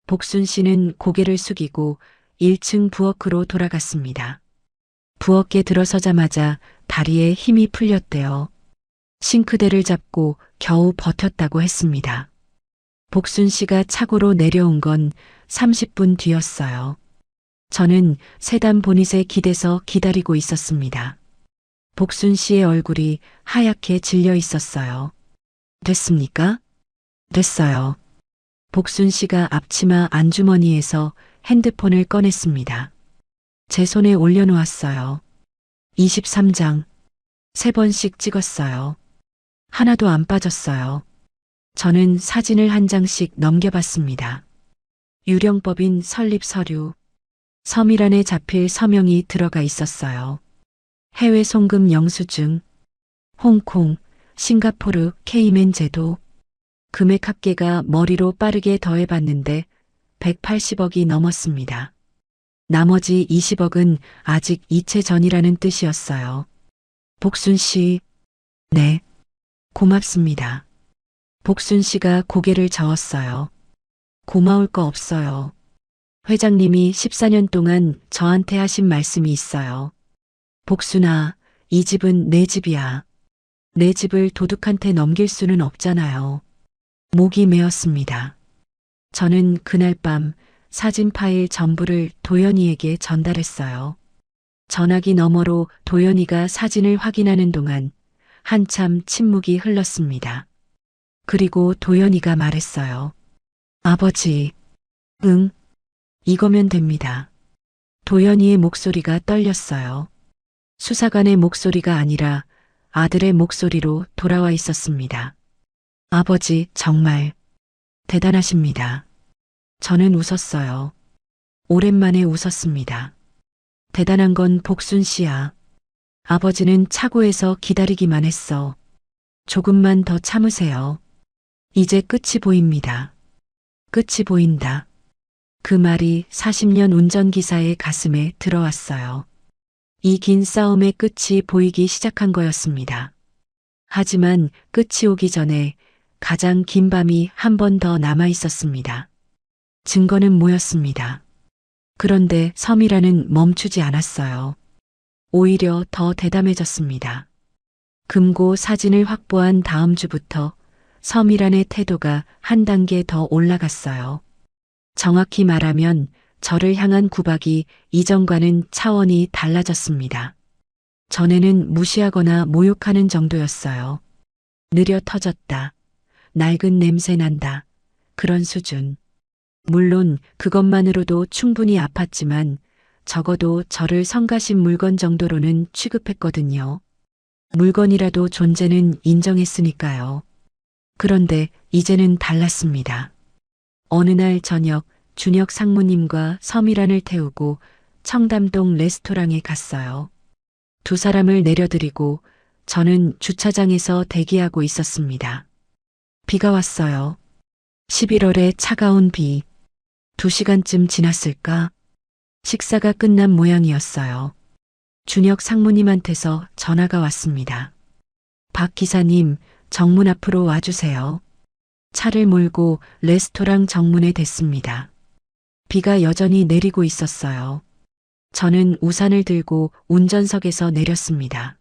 Speaker 2: 복순 씨는 고개를 숙이고 1층 부엌으로 돌아갔습니다. 부엌에 들어서자마자 다리에 힘이 풀렸대요. 싱크대를 잡고 겨우 버텼다고 했습니다. 복순 씨가 차고로 내려온 건 30분 뒤였어요. 저는 세단 보닛에 기대서 기다리고 있었습니다. 복순 씨의 얼굴이 하얗게 질려 있었어요. 됐습니까? 됐어요. 복순 씨가 앞치마 안주머니에서 핸드폰을 꺼냈습니다. 제 손에 올려놓았어요. 23장. 3번씩 찍었어요. 하나도 안 빠졌어요. 저는 사진을 한 장씩 넘겨봤습니다. 유령법인 설립 서류. 서미란에 잡힐 서명이 들어가 있었어요. 해외 송금 영수증. 홍콩, 싱가포르, 케이맨 제도. 금액 합계가 머리로 빠르게 더해봤는데 180억이 넘었습니다. 나머지 20억은 아직 이체 전이라는 뜻이었어요. 복순 씨, 네, 고맙습니다. 복순 씨가 고개를 저었어요. 고마울 거 없어요. 회장님이 14년 동안 저한테 하신 말씀이 있어요. 복순아, 이 집은 내 집이야. 내 집을 도둑한테 넘길 수는 없잖아요. 목이 메었습니다. 저는 그날 밤 사진 파일 전부를 도연이에게 전달했어요. 전화기 너머로 도연이가 사진을 확인하는 동안 한참 침묵이 흘렀습니다. 그리고 도연이가 말했어요. 아버지, 응, 이거면 됩니다. 도연이의 목소리가 떨렸어요. 수사관의 목소리가 아니라 아들의 목소리로 돌아와 있었습니다. 아버지, 정말 대단하십니다. 저는 웃었어요. 오랜만에 웃었습니다. 대단한 건 복순 씨야. 아버지는 차고에서 기다리기만 했어. 조금만 더 참으세요. 이제 끝이 보입니다. 끝이 보인다. 그 말이 40년 운전기사의 가슴에 들어왔어요. 이 긴 싸움의 끝이 보이기 시작한 거였습니다. 하지만 끝이 오기 전에 가장 긴 밤이 한 번 더 남아 있었습니다. 증거는 모였습니다. 그런데 서미라는 멈추지 않았어요. 오히려 더 대담해졌습니다. 금고 사진을 확보한 다음 주부터 서미란의 태도가 한 단계 더 올라갔어요. 정확히 말하면 저를 향한 구박이 이전과는 차원이 달라졌습니다. 전에는 무시하거나 모욕하는 정도였어요. 느려 터졌다. 낡은 냄새 난다. 그런 수준. 물론 그것만으로도 충분히 아팠지만 적어도 저를 성가신 물건 정도로는 취급했거든요. 물건이라도 존재는 인정했으니까요. 그런데 이제는 달랐습니다. 어느 날 저녁 준혁 상무님과 서미란을 태우고 청담동 레스토랑에 갔어요. 두 사람을 내려드리고 저는 주차장에서 대기하고 있었습니다. 비가 왔어요. 11월의 차가운 비. 2시간쯤 지났을까? 식사가 끝난 모양이었어요. 준혁 상무님한테서 전화가 왔습니다. 박 기사님, 정문 앞으로 와주세요. 차를 몰고 레스토랑 정문에 댔습니다. 비가 여전히 내리고 있었어요. 저는 우산을 들고 운전석에서 내렸습니다.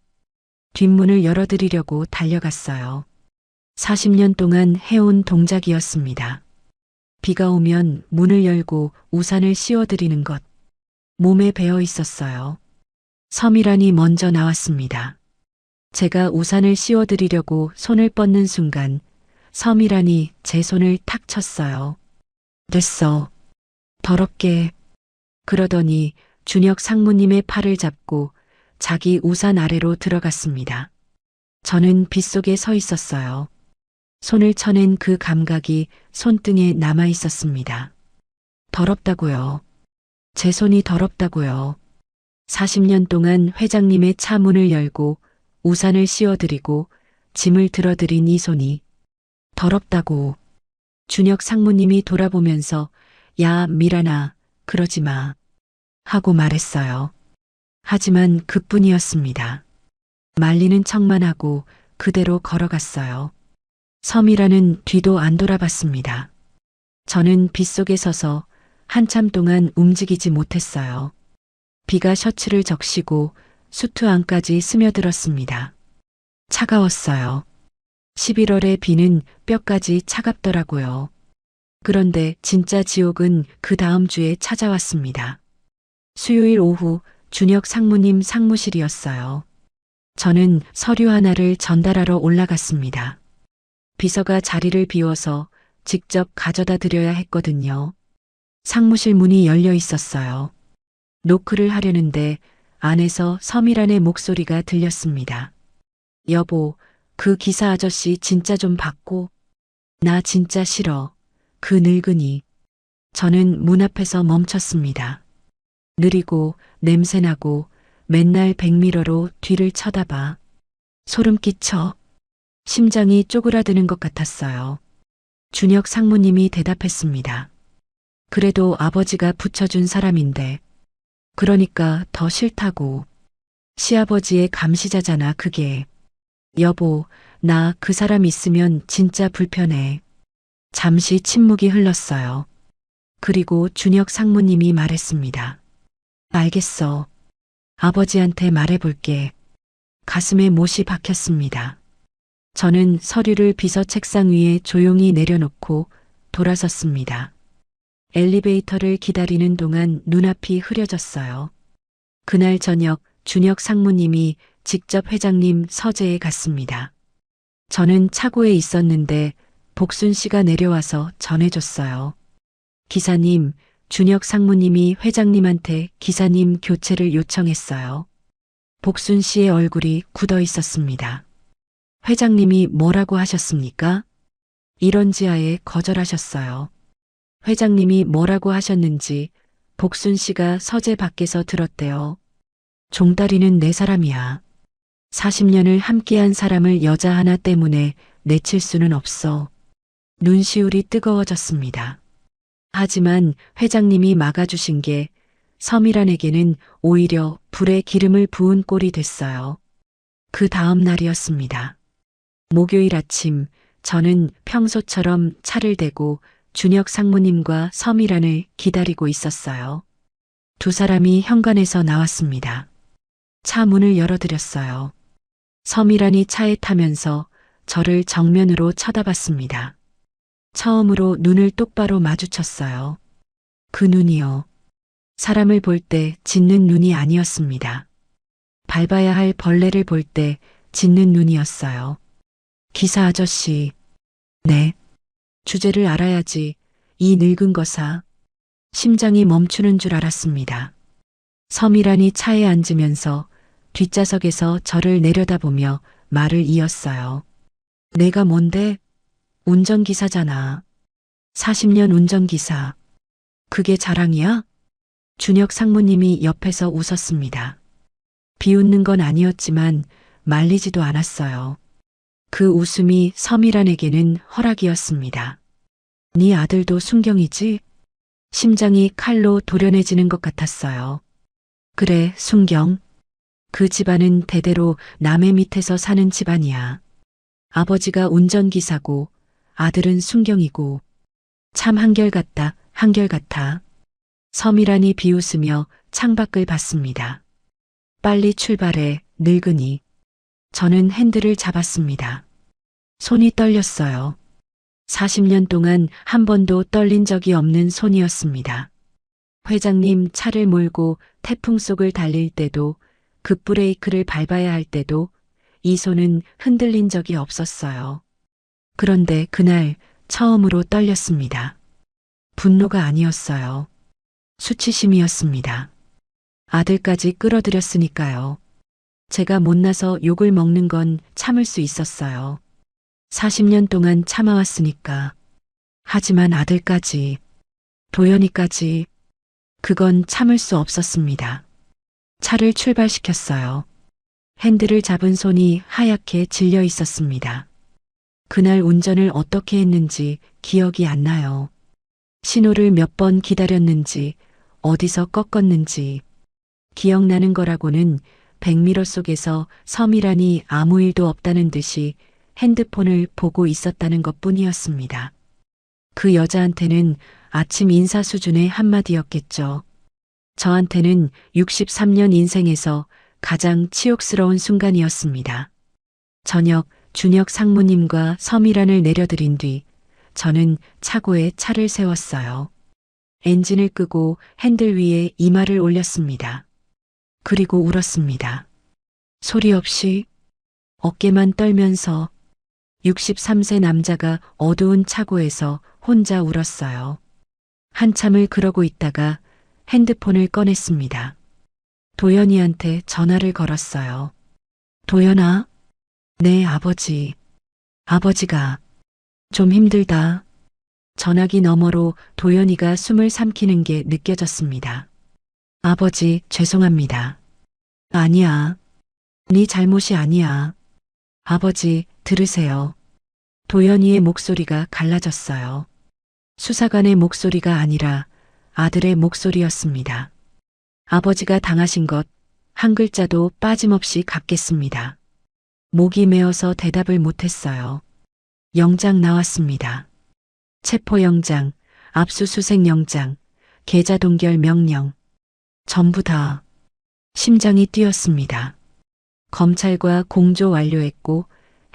Speaker 2: 뒷문을 열어드리려고 달려갔어요. 40년 동안 해온 동작이었습니다. 비가 오면 문을 열고 우산을 씌워드리는 것. 몸에 배어 있었어요. 서미란이 먼저 나왔습니다. 제가 우산을 씌워드리려고 손을 뻗는 순간 서미란이 제 손을 탁 쳤어요. 됐어. 더럽게. 그러더니 준혁 상무님의 팔을 잡고 자기 우산 아래로 들어갔습니다. 저는 빗속에 서 있었어요. 손을 쳐낸 그 감각이 손등에 남아 있었습니다. 더럽다고요. 제 손이 더럽다고요. 40년 동안 회장님의 차 문을 열고 우산을 씌워드리고 짐을 들어드린 이 손이 더럽다고. 준혁 상무님이 돌아보면서 야, 미란아, 그러지 마. 하고 말했어요. 하지만 그뿐이었습니다. 말리는 척만 하고 그대로 걸어갔어요. 서미라는 뒤도 안 돌아봤습니다. 저는 빗속에 서서 한참 동안 움직이지 못했어요. 비가 셔츠를 적시고 수트 안까지 스며들었습니다. 차가웠어요. 11월의 비는 뼈까지 차갑더라고요. 그런데 진짜 지옥은 그 다음 주에 찾아왔습니다. 수요일 오후 준혁 상무님 상무실이었어요. 저는 서류 하나를 전달하러 올라갔습니다. 비서가 자리를 비워서 직접 가져다 드려야 했거든요. 상무실 문이 열려 있었어요. 노크를 하려는데 안에서 서미란의 목소리가 들렸습니다. 여보, 그 기사 아저씨 진짜 좀 받고. 나 진짜 싫어. 그 늙은이. 저는 문 앞에서 멈췄습니다. 느리고 냄새나고 맨날 백미러로 뒤를 쳐다봐. 소름 끼쳐. 심장이 쪼그라드는 것 같았어요. 준혁 상무님이 대답했습니다. 그래도 아버지가 붙여준 사람인데. 그러니까 더 싫다고. 시아버지의 감시자잖아, 그게. 여보, 나 그 사람 있으면 진짜 불편해. 잠시 침묵이 흘렀어요. 그리고 준혁 상무님이 말했습니다. 알겠어. 아버지한테 말해볼게. 가슴에 못이 박혔습니다. 저는 서류를 비서 책상 위에 조용히 내려놓고 돌아섰습니다. 엘리베이터를 기다리는 동안 눈앞이 흐려졌어요. 그날 저녁 준혁 상무님이 직접 회장님 서재에 갔습니다. 저는 차고에 있었는데 복순 씨가 내려와서 전해줬어요. 기사님, 준혁 상무님이 회장님한테 기사님 교체를 요청했어요. 복순 씨의 얼굴이 굳어 있었습니다. 회장님이 뭐라고 하셨습니까? 이런 지하에 거절하셨어요. 회장님이 뭐라고 하셨는지 복순 씨가 서재 밖에서 들었대요. 종다리는 내 사람이야. 40년을 함께한 사람을 여자 하나 때문에 내칠 수는 없어. 눈시울이 뜨거워졌습니다. 하지만 회장님이 막아주신 게 서미란에게는 오히려 불에 기름을 부은 꼴이 됐어요. 그 다음 날이었습니다. 목요일 아침 저는 평소처럼 차를 대고 준혁 상무님과 서미란을 기다리고 있었어요. 두 사람이 현관에서 나왔습니다. 차 문을 열어드렸어요. 서미란이 차에 타면서 저를 정면으로 쳐다봤습니다. 처음으로 눈을 똑바로 마주쳤어요. 그 눈이요. 사람을 볼 때 짖는 눈이 아니었습니다. 밟아야 할 벌레를 볼 때 짖는 눈이었어요. 기사 아저씨. 네. 주제를 알아야지. 이 늙은 거사. 심장이 멈추는 줄 알았습니다. 서미란이 차에 앉으면서 뒷좌석에서 저를 내려다보며 말을 이었어요. 내가 뭔데? 운전기사잖아. 40년 운전기사. 그게 자랑이야? 준혁 상무님이 옆에서 웃었습니다. 비웃는 건 아니었지만 말리지도 않았어요. 그 웃음이 서미란에게는 허락이었습니다. 네 아들도 순경이지? 심장이 칼로 도련해지는 것 같았어요. 그래, 순경. 그 집안은 대대로 남의 밑에서 사는 집안이야. 아버지가 운전기사고 아들은 순경이고 참 한결같다, 한결같아. 서미란이 비웃으며 창밖을 봤습니다. 빨리 출발해, 늙은이. 저는 핸들을 잡았습니다. 손이 떨렸어요. 40년 동안 한 번도 떨린 적이 없는 손이었습니다. 회장님 차를 몰고 태풍 속을 달릴 때도 급브레이크를 밟아야 할 때도 이 손은 흔들린 적이 없었어요. 그런데 그날 처음으로 떨렸습니다. 분노가 아니었어요. 수치심이었습니다. 아들까지 끌어들였으니까요. 제가 못나서 욕을 먹는 건 참을 수 있었어요. 40년 동안 참아왔으니까. 하지만 아들까지, 도연이까지, 그건 참을 수 없었습니다. 차를 출발시켰어요. 핸들을 잡은 손이 하얗게 질려 있었습니다. 그날 운전을 어떻게 했는지 기억이 안 나요. 신호를 몇 번 기다렸는지, 어디서 꺾었는지. 기억나는 거라고는 백미러 속에서 서미란이 아무 일도 없다는 듯이 핸드폰을 보고 있었다는 것뿐이었습니다. 그 여자한테는 아침 인사 수준의 한마디였겠죠. 저한테는 63년 인생에서 가장 치욕스러운 순간이었습니다. 저녁 준혁 상무님과 서미란을 내려드린 뒤 저는 차고에 차를 세웠어요. 엔진을 끄고 핸들 위에 이마를 올렸습니다. 그리고 울었습니다. 소리 없이 어깨만 떨면서 63세 남자가 어두운 차고에서 혼자 울었어요. 한참을 그러고 있다가 핸드폰을 꺼냈습니다. 도연이한테 전화를 걸었어요. 도연아? 네, 아버지. 아버지가 좀 힘들다. 전화기 너머로 도연이가 숨을 삼키는 게 느껴졌습니다. 아버지, 죄송합니다. 아니야. 네 잘못이 아니야. 아버지, 들으세요. 도연이의 목소리가 갈라졌어요. 수사관의 목소리가 아니라 아들의 목소리였습니다. 아버지가 당하신 것 한 글자도 빠짐없이 갚겠습니다. 목이 메어서 대답을 못했어요. 영장 나왔습니다. 체포영장, 압수수색영장, 계좌 동결 명령. 전부 다. 심장이 뛰었습니다. 검찰과 공조 완료했고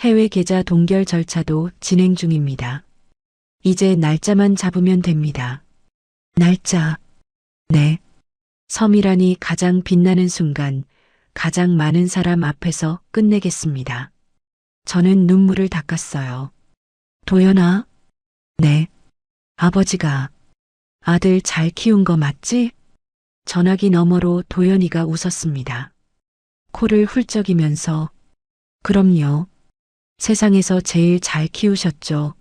Speaker 2: 해외 계좌 동결 절차도 진행 중입니다. 이제 날짜만 잡으면 됩니다. 날짜. 네. 서미란이 가장 빛나는 순간, 가장 많은 사람 앞에서 끝내겠습니다. 저는 눈물을 닦았어요. 도연아? 네. 아버지가 아들 잘 키운 거 맞지? 전화기 너머로 도연이가 웃었습니다. 코를 훌쩍이면서 그럼요. 세상에서 제일 잘 키우셨죠.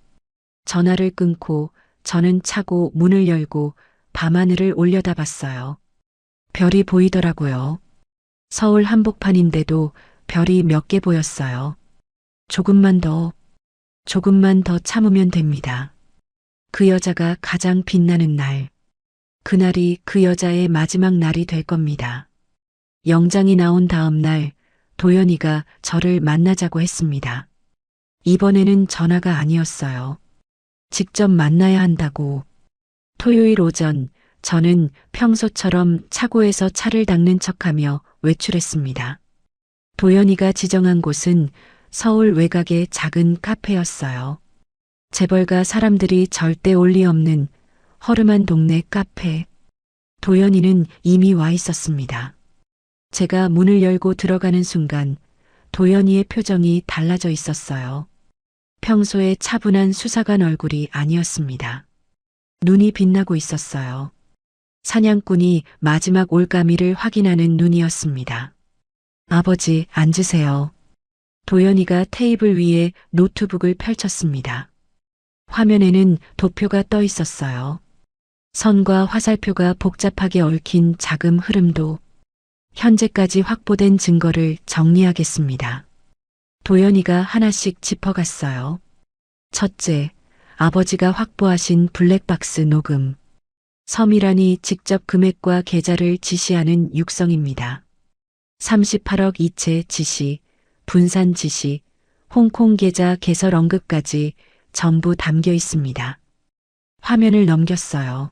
Speaker 2: 전화를 끊고 저는 차고 문을 열고 밤하늘을 올려다봤어요. 별이 보이더라고요. 서울 한복판인데도 별이 몇 개 보였어요. 조금만 더 참으면 됩니다. 그 여자가 가장 빛나는 날. 그날이 그 여자의 마지막 날이 될 겁니다. 영장이 나온 다음 날 도연이가 저를 만나자고 했습니다. 이번에는 전화가 아니었어요. 직접 만나야 한다고. 토요일 오전 저는 평소처럼 차고에서 차를 닦는 척하며 외출했습니다. 도연이가 지정한 곳은 서울 외곽의 작은 카페였어요. 재벌가 사람들이 절대 올 리 없는 허름한 동네 카페. 도연이는 이미 와 있었습니다. 제가 문을 열고 들어가는 순간 도연이의 표정이 달라져 있었어요. 평소의 차분한 수사관 얼굴이 아니었습니다. 눈이 빛나고 있었어요. 사냥꾼이 마지막 올가미를 확인하는 눈이었습니다. 아버지, 앉으세요. 도연이가 테이블 위에 노트북을 펼쳤습니다. 화면에는 도표가 떠 있었어요. 선과 화살표가 복잡하게 얽힌 자금 흐름도. 현재까지 확보된 증거를 정리하겠습니다. 도연이가 하나씩 짚어갔어요. 첫째, 아버지가 확보하신 블랙박스 녹음. 서미란이 직접 금액과 계좌를 지시하는 육성입니다. 38억 이체 지시, 분산 지시, 홍콩 계좌 개설 언급까지 전부 담겨 있습니다. 화면을 넘겼어요.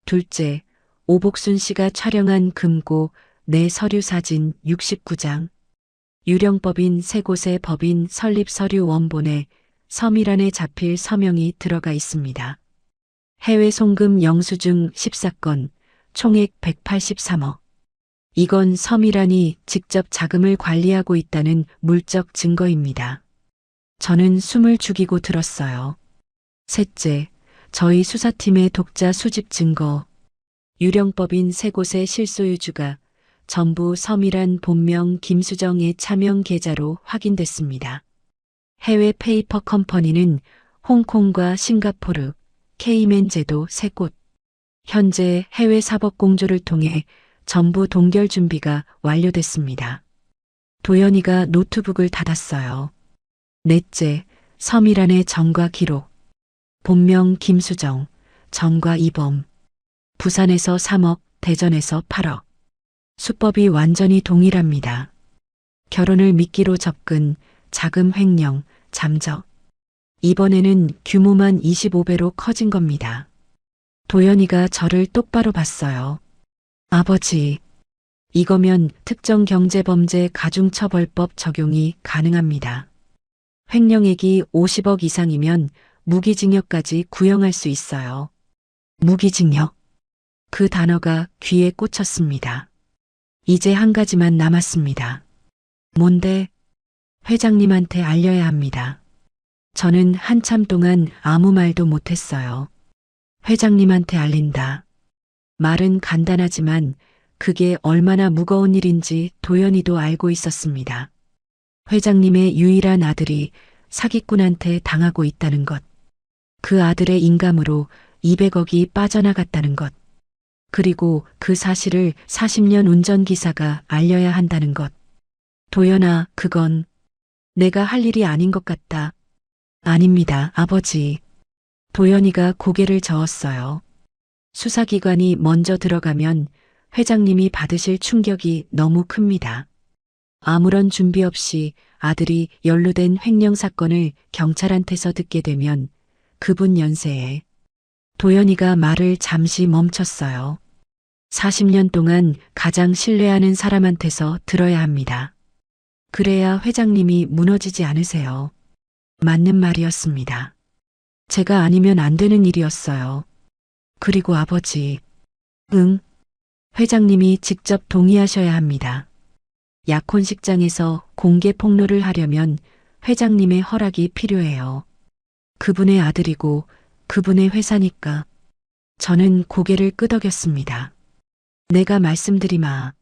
Speaker 2: 둘째, 오복순 씨가 촬영한 금고 내 서류 사진 69장. 유령법인 세 곳의 법인 설립 서류 원본에 서미란에 잡힐 서명이 들어가 있습니다. 해외 송금 영수증 14건, 총액 183억. 이건 서미란이 직접 자금을 관리하고 있다는 물적 증거입니다. 저는 숨을 죽이고 들었어요. 셋째, 저희 수사팀의 독자 수집 증거. 유령법인 세 곳의 실소유주가 전부 서미란 본명 김수정의 차명 계좌로 확인됐습니다. 해외 페이퍼 컴퍼니는 홍콩과 싱가포르, 케이맨 제도 3곳. 현재 해외 사법 공조를 통해 전부 동결 준비가 완료됐습니다. 도연이가 노트북을 닫았어요. 넷째, 서미란의 전과 기록. 본명 김수정, 전과 이범. 부산에서 3억, 대전에서 8억. 수법이 완전히 동일합니다. 결혼을 미끼로 접근, 자금 횡령, 잠적. 이번에는 규모만 25배로 커진 겁니다. 도연이가 저를 똑바로 봤어요. 아버지, 이거면 특정경제범죄 가중처벌법 적용이 가능합니다. 횡령액이 50억 이상이면 무기징역까지 구형할 수 있어요. 무기징역. 그 단어가 귀에 꽂혔습니다. 이제 한 가지만 남았습니다. 뭔데? 회장님한테 알려야 합니다. 저는 한참 동안 아무 말도 못했어요. 회장님한테 알린다. 말은 간단하지만 그게 얼마나 무거운 일인지 도연이도 알고 있었습니다. 회장님의 유일한 아들이 사기꾼한테 당하고 있다는 것. 그 아들의 인감으로 200억이 빠져나갔다는 것. 그리고 그 사실을 40년 운전기사가 알려야 한다는 것. 도연아, 그건 내가 할 일이 아닌 것 같다. 아닙니다, 아버지. 도연이가 고개를 저었어요. 수사기관이 먼저 들어가면 회장님이 받으실 충격이 너무 큽니다. 아무런 준비 없이 아들이 연루된 횡령 사건을 경찰한테서 듣게 되면 그분 연세에. 도연이가 말을 잠시 멈췄어요. 40년 동안 가장 신뢰하는 사람한테서 들어야 합니다. 그래야 회장님이 무너지지 않으세요. 맞는 말이었습니다. 제가 아니면 안 되는 일이었어요. 그리고 아버지. 응. 회장님이 직접 동의하셔야 합니다. 약혼식장에서 공개 폭로를 하려면 회장님의 허락이 필요해요. 그분의 아들이고 그분의 회사니까. 저는 고개를 끄덕였습니다. 내가 말씀드리마.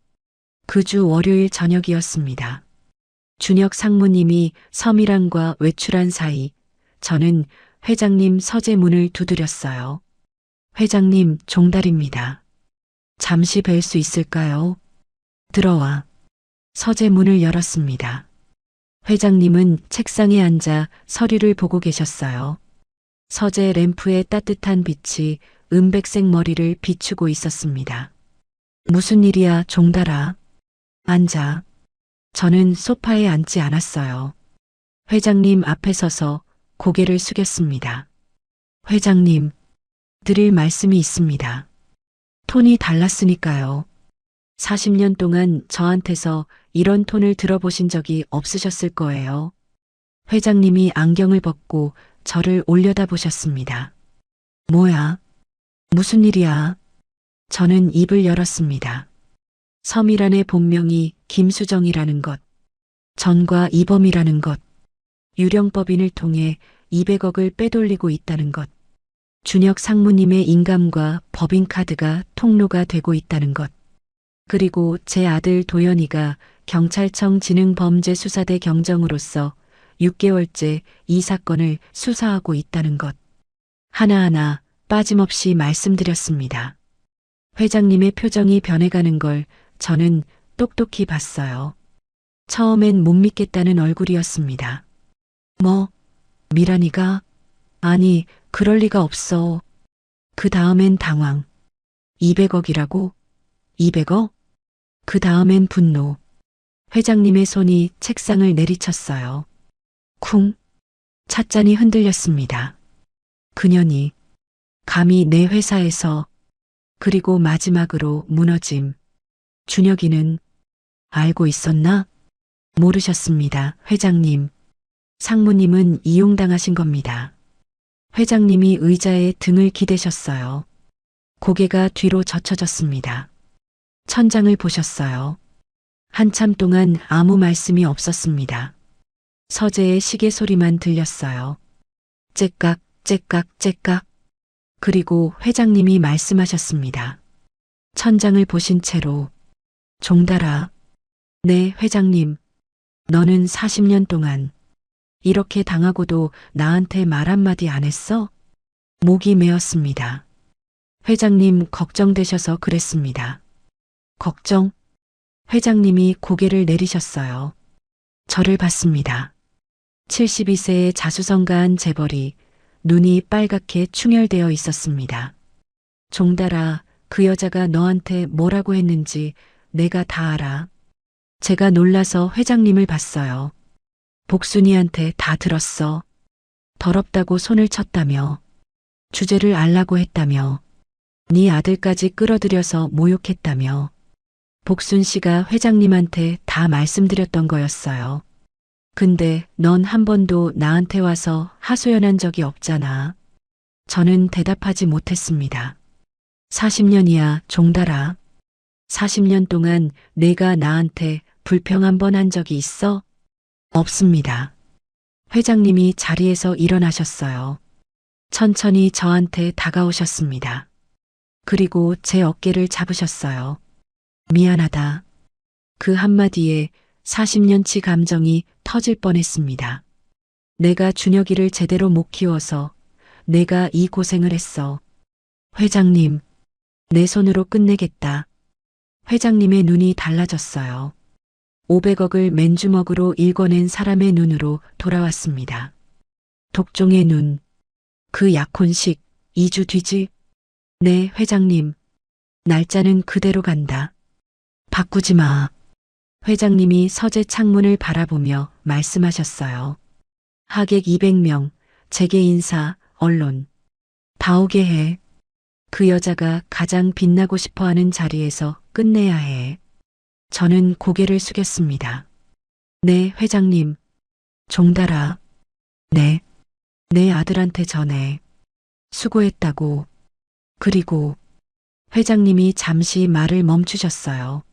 Speaker 2: 그 주 월요일 저녁이었습니다. 준혁 상무님이 서미란과 외출한 사이 저는 회장님 서재 문을 두드렸어요. 회장님 종달입니다. 잠시 뵐 수 있을까요? 들어와. 서재 문을 열었습니다. 회장님은 책상에 앉아 서류를 보고 계셨어요. 서재 램프의 따뜻한 빛이 은백색 머리를 비추고 있었습니다. 무슨 일이야, 종달아? 앉아. 저는 소파에 앉지 않았어요. 회장님 앞에 서서 고개를 숙였습니다. 회장님, 드릴 말씀이 있습니다. 톤이 달랐으니까요. 40년 동안 저한테서 이런 톤을 들어보신 적이 없으셨을 거예요. 회장님이 안경을 벗고 저를 올려다보셨습니다. 뭐야? 무슨 일이야? 저는 입을 열었습니다. 서미란의 본명이 김수정이라는 것, 전과 이범이라는 것, 유령법인을 통해 200억을 빼돌리고 있다는 것, 준혁 상무님의 인감과 법인카드가 통로가 되고 있다는 것, 그리고 제 아들 도연이가 경찰청 지능범죄수사대 경정으로서 6개월째 이 사건을 수사하고 있다는 것. 하나하나 빠짐없이 말씀드렸습니다. 회장님의 표정이 변해가는 걸 저는 똑똑히 봤어요. 처음엔 못 믿겠다는 얼굴이었습니다. 뭐, 미란이가? 아니, 그럴 리가 없어. 그 다음엔 당황. 200억이라고? 200억? 그 다음엔 분노. 회장님의 손이 책상을 내리쳤어요. 쿵. 찻잔이 흔들렸습니다. 그년이 감히 내 회사에서 그리고 마지막으로 무너짐. 준혁이는 알고 있었나? 모르셨습니다, 회장님. 상무님은 이용당하신 겁니다. 회장님이 의자에 등을 기대셨어요. 고개가 뒤로 젖혀졌습니다. 천장을 보셨어요. 한참 동안 아무 말씀이 없었습니다. 서재의 시계 소리만 들렸어요. 째깍, 째깍, 째깍. 그리고 회장님이 말씀하셨습니다. 천장을 보신 채로. 종달아. 네, 회장님. 너는 40년 동안 이렇게 당하고도 나한테 말 한마디 안 했어? 목이 메었습니다. 회장님 걱정되셔서 그랬습니다. 걱정? 회장님이 고개를 내리셨어요. 저를 봤습니다. 72세의 자수성가한 재벌이 눈이 빨갛게 충혈되어 있었습니다. 종달아, 그 여자가 너한테 뭐라고 했는지 내가 다 알아. 제가 놀라서 회장님을 봤어요. 복순이한테 다 들었어. 더럽다고 손을 쳤다며. 주제를 알라고 했다며. 네 아들까지 끌어들여서 모욕했다며. 복순 씨가 회장님한테 다 말씀드렸던 거였어요. 근데 넌 한 번도 나한테 와서 하소연한 적이 없잖아. 저는 대답하지 못했습니다. 40년이야, 종달아. 40년 동안 내가 나한테 불평 한 번 한 적이 있어? 없습니다. 회장님이 자리에서 일어나셨어요. 천천히 저한테 다가오셨습니다. 그리고 제 어깨를 잡으셨어요. 미안하다. 그 한마디에 40년치 감정이 터질 뻔했습니다. 내가 준혁이를 제대로 못 키워서 내가 이 고생을 했어. 회장님, 내 손으로 끝내겠다. 회장님의 눈이 달라졌어요. 500억을 맨주먹으로 일궈낸 사람의 눈으로 돌아왔습니다. 독종의 눈. 그 약혼식 2주 뒤지? 네, 회장님. 날짜는 그대로 간다. 바꾸지 마. 회장님이 서재 창문을 바라보며 말씀하셨어요. 하객 200명, 재계 인사, 언론. 다 오게 해. 그 여자가 가장 빛나고 싶어하는 자리에서 끝내야 해. 저는 고개를 숙였습니다. 네, 회장님. 종달아. 네. 내 아들한테 전해. 수고했다고. 그리고 회장님이 잠시 말을 멈추셨어요.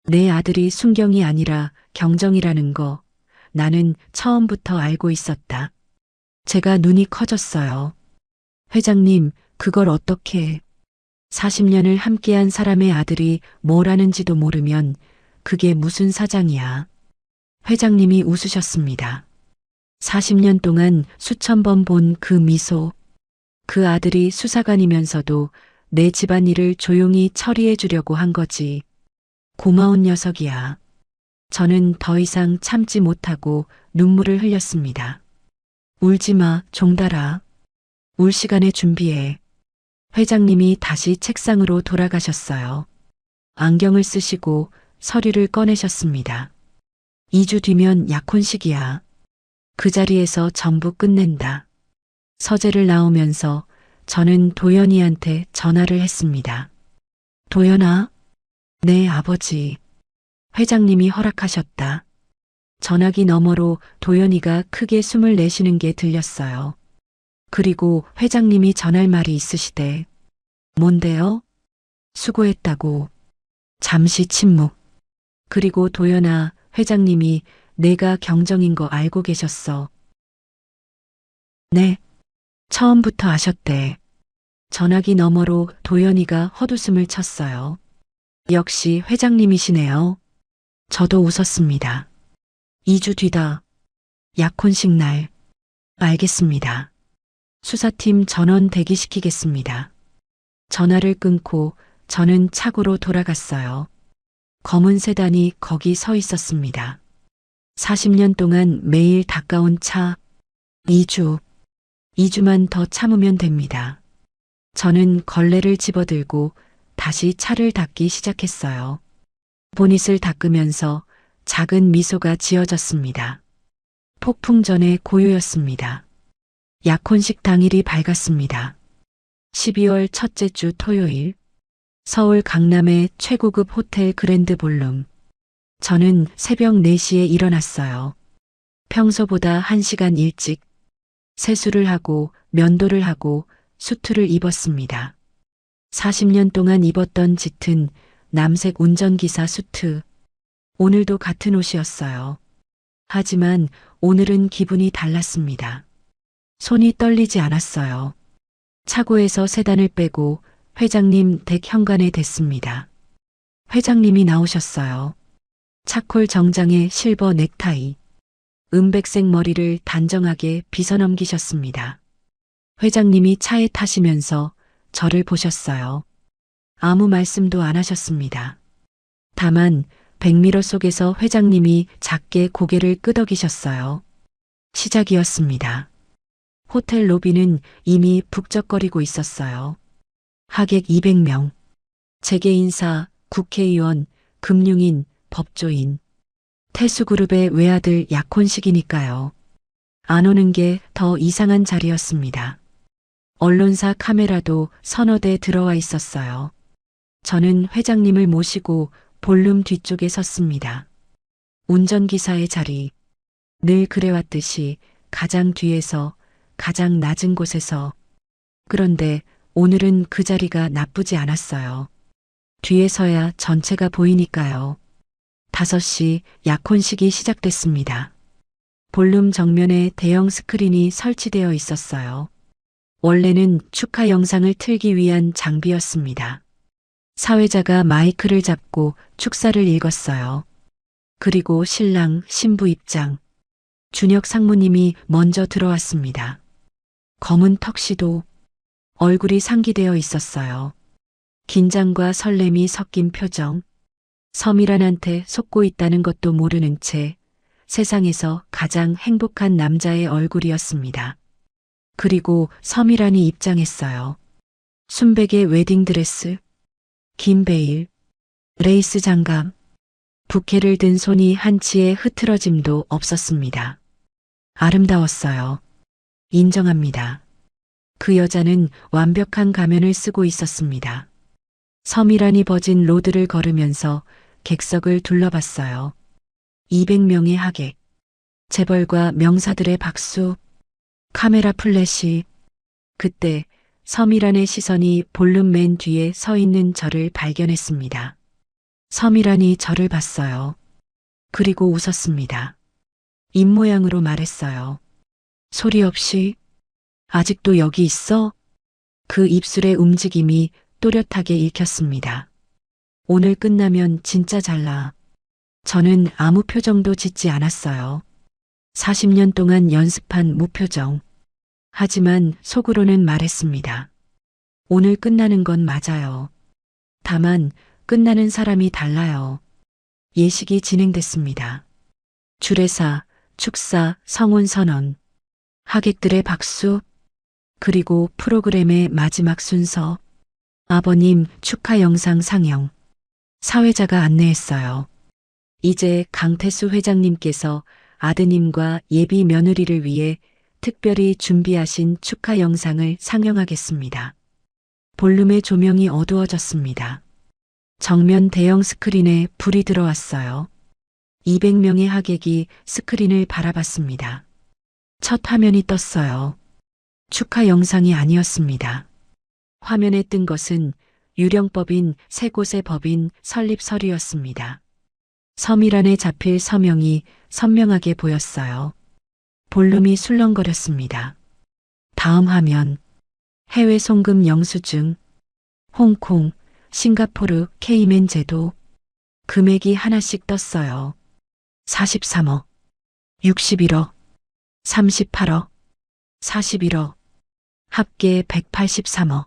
Speaker 2: 내 아들이 순경이 아니라 경정이라는 거 나는 처음부터 알고 있었다. 제가 눈이 커졌어요. 회장님, 그걸 어떻게 40년을 함께한 사람의 아들이 뭘 하는지도 모르면 그게 무슨 사장이야. 회장님이 웃으셨습니다. 40년 동안 수천 번 본 그 미소, 그 아들이 수사관이면서도 내 집안일을 조용히 처리해 주려고 한 거지. 고마운 녀석이야. 저는 더 이상 참지 못하고 눈물을 흘렸습니다. 울지 마, 종달아. 울 시간에 준비해. 회장님이 다시 책상으로 돌아가셨어요. 안경을 쓰시고 서류를 꺼내셨습니다. 2주 뒤면 약혼식이야. 그 자리에서 전부 끝낸다. 서재를 나오면서 저는 도연이한테 전화를 했습니다. 도연아? 네, 아버지. 회장님이 허락하셨다. 전화기 너머로 도연이가 크게 숨을 내쉬는 게 들렸어요. 그리고 회장님이 전할 말이 있으시대. 뭔데요? 수고했다고. 잠시 침묵. 그리고 도연아, 회장님이 내가 경정인 거 알고 계셨어. 네. 처음부터 아셨대. 전화기 너머로 도연이가 헛웃음을 쳤어요. 역시 회장님이시네요. 저도 웃었습니다. 2주 뒤다. 약혼식 날. 알겠습니다. 수사팀 전원 대기시키겠습니다. 전화를 끊고 저는 차고로 돌아갔어요. 검은 세단이 거기 서 있었습니다. 40년 동안 매일 닦아온 차. 2주만 더 참으면 됩니다. 저는 걸레를 집어들고 다시 차를 닦기 시작했어요. 보닛을 닦으면서 작은 미소가 지어졌습니다. 폭풍 전의 고요였습니다. 약혼식 당일이 밝았습니다. 12월 첫째 주 토요일, 서울 강남의 최고급 호텔 그랜드 볼룸. 저는 새벽 4시에 일어났어요. 평소보다 1시간 일찍 세수를 하고 면도를 하고 수트를 입었습니다. 40년 동안 입었던 짙은 남색 운전기사 수트. 오늘도 같은 옷이었어요. 하지만 오늘은 기분이 달랐습니다. 손이 떨리지 않았어요. 차고에서 세단을 빼고 회장님 댁 현관에 댔습니다. 회장님이 나오셨어요. 차콜 정장에 실버 넥타이, 은백색 머리를 단정하게 빗어넘기셨습니다. 회장님이 차에 타시면서 저를 보셨어요. 아무 말씀도 안 하셨습니다. 다만 백미러 속에서 회장님이 작게 고개를 끄덕이셨어요. 시작이었습니다. 호텔 로비는 이미 북적거리고 있었어요. 하객 200명, 재계 인사, 국회의원, 금융인, 법조인, 태수그룹의 외아들 약혼식이니까요. 안 오는 게 더 이상한 자리였습니다. 언론사 카메라도 서너 대 들어와 있었어요. 저는 회장님을 모시고 볼룸 뒤쪽에 섰습니다. 운전기사의 자리, 늘 그래왔듯이 가장 뒤에서 가장 낮은 곳에서. 그런데 오늘은 그 자리가 나쁘지 않았어요. 뒤에서야 전체가 보이니까요. 5시 약혼식이 시작됐습니다. 볼룸 정면에 대형 스크린이 설치되어 있었어요. 원래는 축하 영상을 틀기 위한 장비였습니다. 사회자가 마이크를 잡고 축사를 읽었어요. 그리고 신랑, 신부 입장. 준혁 상무님이 먼저 들어왔습니다. 검은 턱시도, 얼굴이 상기되어 있었어요. 긴장과 설렘이 섞인 표정. 서미란한테 속고 있다는 것도 모르는 채 세상에서 가장 행복한 남자의 얼굴이었습니다. 그리고 서미란이 입장했어요. 순백의 웨딩드레스, 긴 베일, 레이스 장갑, 부케를 든 손이 한치의 흐트러짐도 없었습니다. 아름다웠어요. 인정합니다. 그 여자는 완벽한 가면을 쓰고 있었습니다. 서미란이 버진 로드를 걸으면서 객석을 둘러봤어요. 200명의 하객, 재벌과 명사들의 박수, 카메라 플래시. 그때 서미란의 시선이 볼륨 맨 뒤에 서 있는 저를 발견했습니다. 서미란이 저를 봤어요. 그리고 웃었습니다. 입모양으로 말했어요. 소리 없이 아직도 여기 있어? 그 입술의 움직임이 또렷하게 읽혔습니다. 오늘 끝나면 진짜 잘나. 저는 아무 표정도 짓지 않았어요. 40년 동안 연습한 무표정. 하지만 속으로는 말했습니다. 오늘 끝나는 건 맞아요. 다만 끝나는 사람이 달라요. 예식이 진행됐습니다. 주례사, 축사, 성혼 선언, 하객들의 박수, 그리고 프로그램의 마지막 순서. 아버님 축하 영상 상영. 사회자가 안내했어요. 이제 강태수 회장님께서 아드님과 예비 며느리를 위해 특별히 준비하신 축하 영상을 상영하겠습니다. 볼륨의 조명이 어두워졌습니다. 정면 대형 스크린에 불이 들어왔어요. 200명의 하객이 스크린을 바라봤습니다. 첫 화면이 떴어요. 축하 영상이 아니었습니다. 화면에 뜬 것은 유령법인 세 곳의 법인 설립설이었습니다. 서미란에 잡힐 서명이 선명하게 보였어요. 볼륨이 술렁거렸습니다. 다음 화면. 해외 송금 영수증. 홍콩, 싱가포르, 케이맨 제도. 금액이 하나씩 떴어요. 43억, 61억, 38억, 41억, 합계 183억.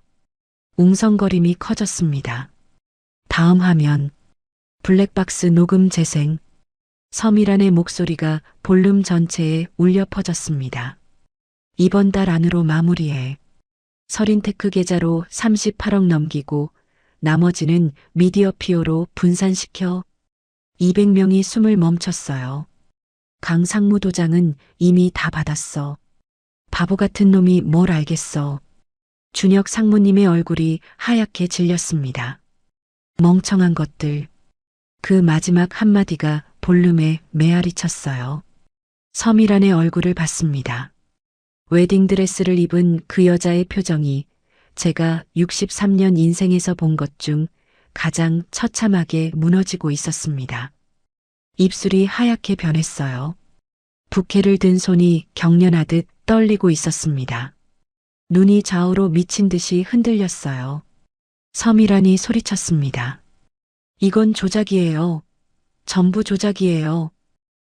Speaker 2: 웅성거림이 커졌습니다. 다음 화면. 블랙박스 녹음 재생. 서미란의 목소리가 볼륨 전체에 울려 퍼졌습니다. 이번 달 안으로 마무리해. 서린테크 계좌로 38억 넘기고 나머지는 미디어 피오로 분산시켜. 200명이 숨을 멈췄어요. 강 상무도장은 이미 다 받았어. 바보 같은 놈이 뭘 알겠어. 준혁 상무님의 얼굴이 하얗게 질렸습니다. 멍청한 것들. 그 마지막 한마디가 볼륨에 메아리 쳤어요. 서미란의 얼굴을 봤습니다. 웨딩드레스를 입은 그 여자의 표정이 제가 63년 인생에서 본 것 중 가장 처참하게 무너지고 있었습니다. 입술이 하얗게 변했어요. 부케를 든 손이 경련하듯 떨리고 있었습니다. 눈이 좌우로 미친 듯이 흔들렸어요. 서미란이 소리쳤습니다. 이건 조작이에요. 전부 조작이에요.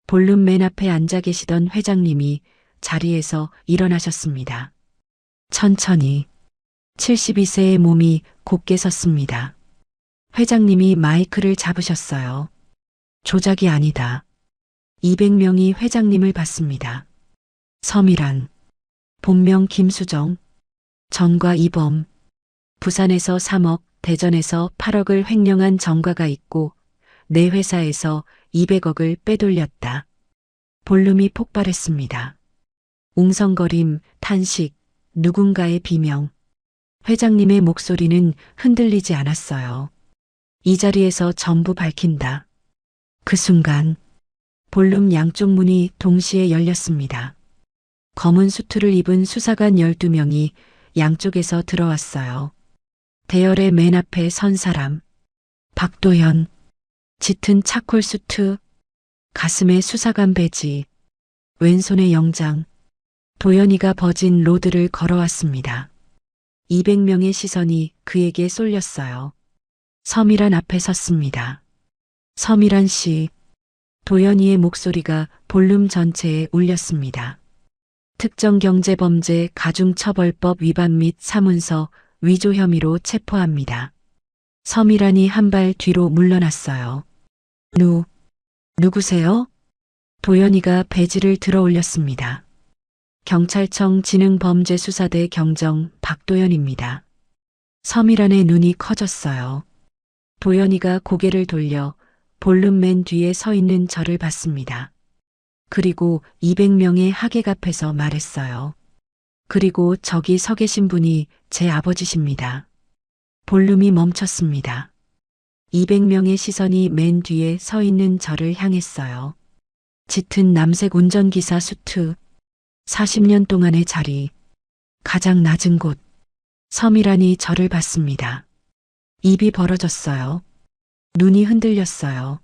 Speaker 2: 볼륨 맨 앞에 앉아 계시던 회장님이 자리에서 일어나셨습니다. 천천히 72세의 몸이 곧게 섰습니다. 회장님이 마이크를 잡으셨어요. 조작이 아니다. 200명이 회장님을 봤습니다. 서미란, 본명 김수정, 전과 이범, 부산에서 3억, 대전에서 8억을 횡령한 전과가 있고 내 회사에서 200억을 빼돌렸다. 볼륨이 폭발했습니다. 웅성거림, 탄식, 누군가의 비명. 회장님의 목소리는 흔들리지 않았어요. 이 자리에서 전부 밝힌다. 그 순간 볼륨 양쪽 문이 동시에 열렸습니다. 검은 수트를 입은 수사관 12명이 양쪽에서 들어왔어요. 대열의 맨 앞에 선 사람. 박도현. 짙은 차콜 수트. 가슴에 수사관 배지. 왼손에 영장. 도연이가 버진 로드를 걸어왔습니다. 200명의 시선이 그에게 쏠렸어요. 서미란 앞에 섰습니다. 서미란 씨. 도연이의 목소리가 볼륨 전체에 울렸습니다. 특정경제범죄 가중처벌법 위반 및 사문서 위조 혐의로 체포합니다. 서미란이 한 발 뒤로 물러났어요. 누구세요? 도연이가 배지를 들어 올렸습니다. 경찰청 지능범죄수사대 경정 박도연입니다. 서미란의 눈이 커졌어요. 도연이가 고개를 돌려 볼륨 맨 뒤에 서 있는 저를 봤습니다. 그리고 200명의 하객 앞에서 말했어요. 그리고 저기 서 계신 분이 제 아버지십니다. 볼륨이 멈췄습니다. 200명의 시선이 맨 뒤에 서 있는 저를 향했어요. 짙은 남색 운전기사 수트. 40년 동안의 자리. 가장 낮은 곳. 서미란이 저를 봤습니다. 입이 벌어졌어요. 눈이 흔들렸어요.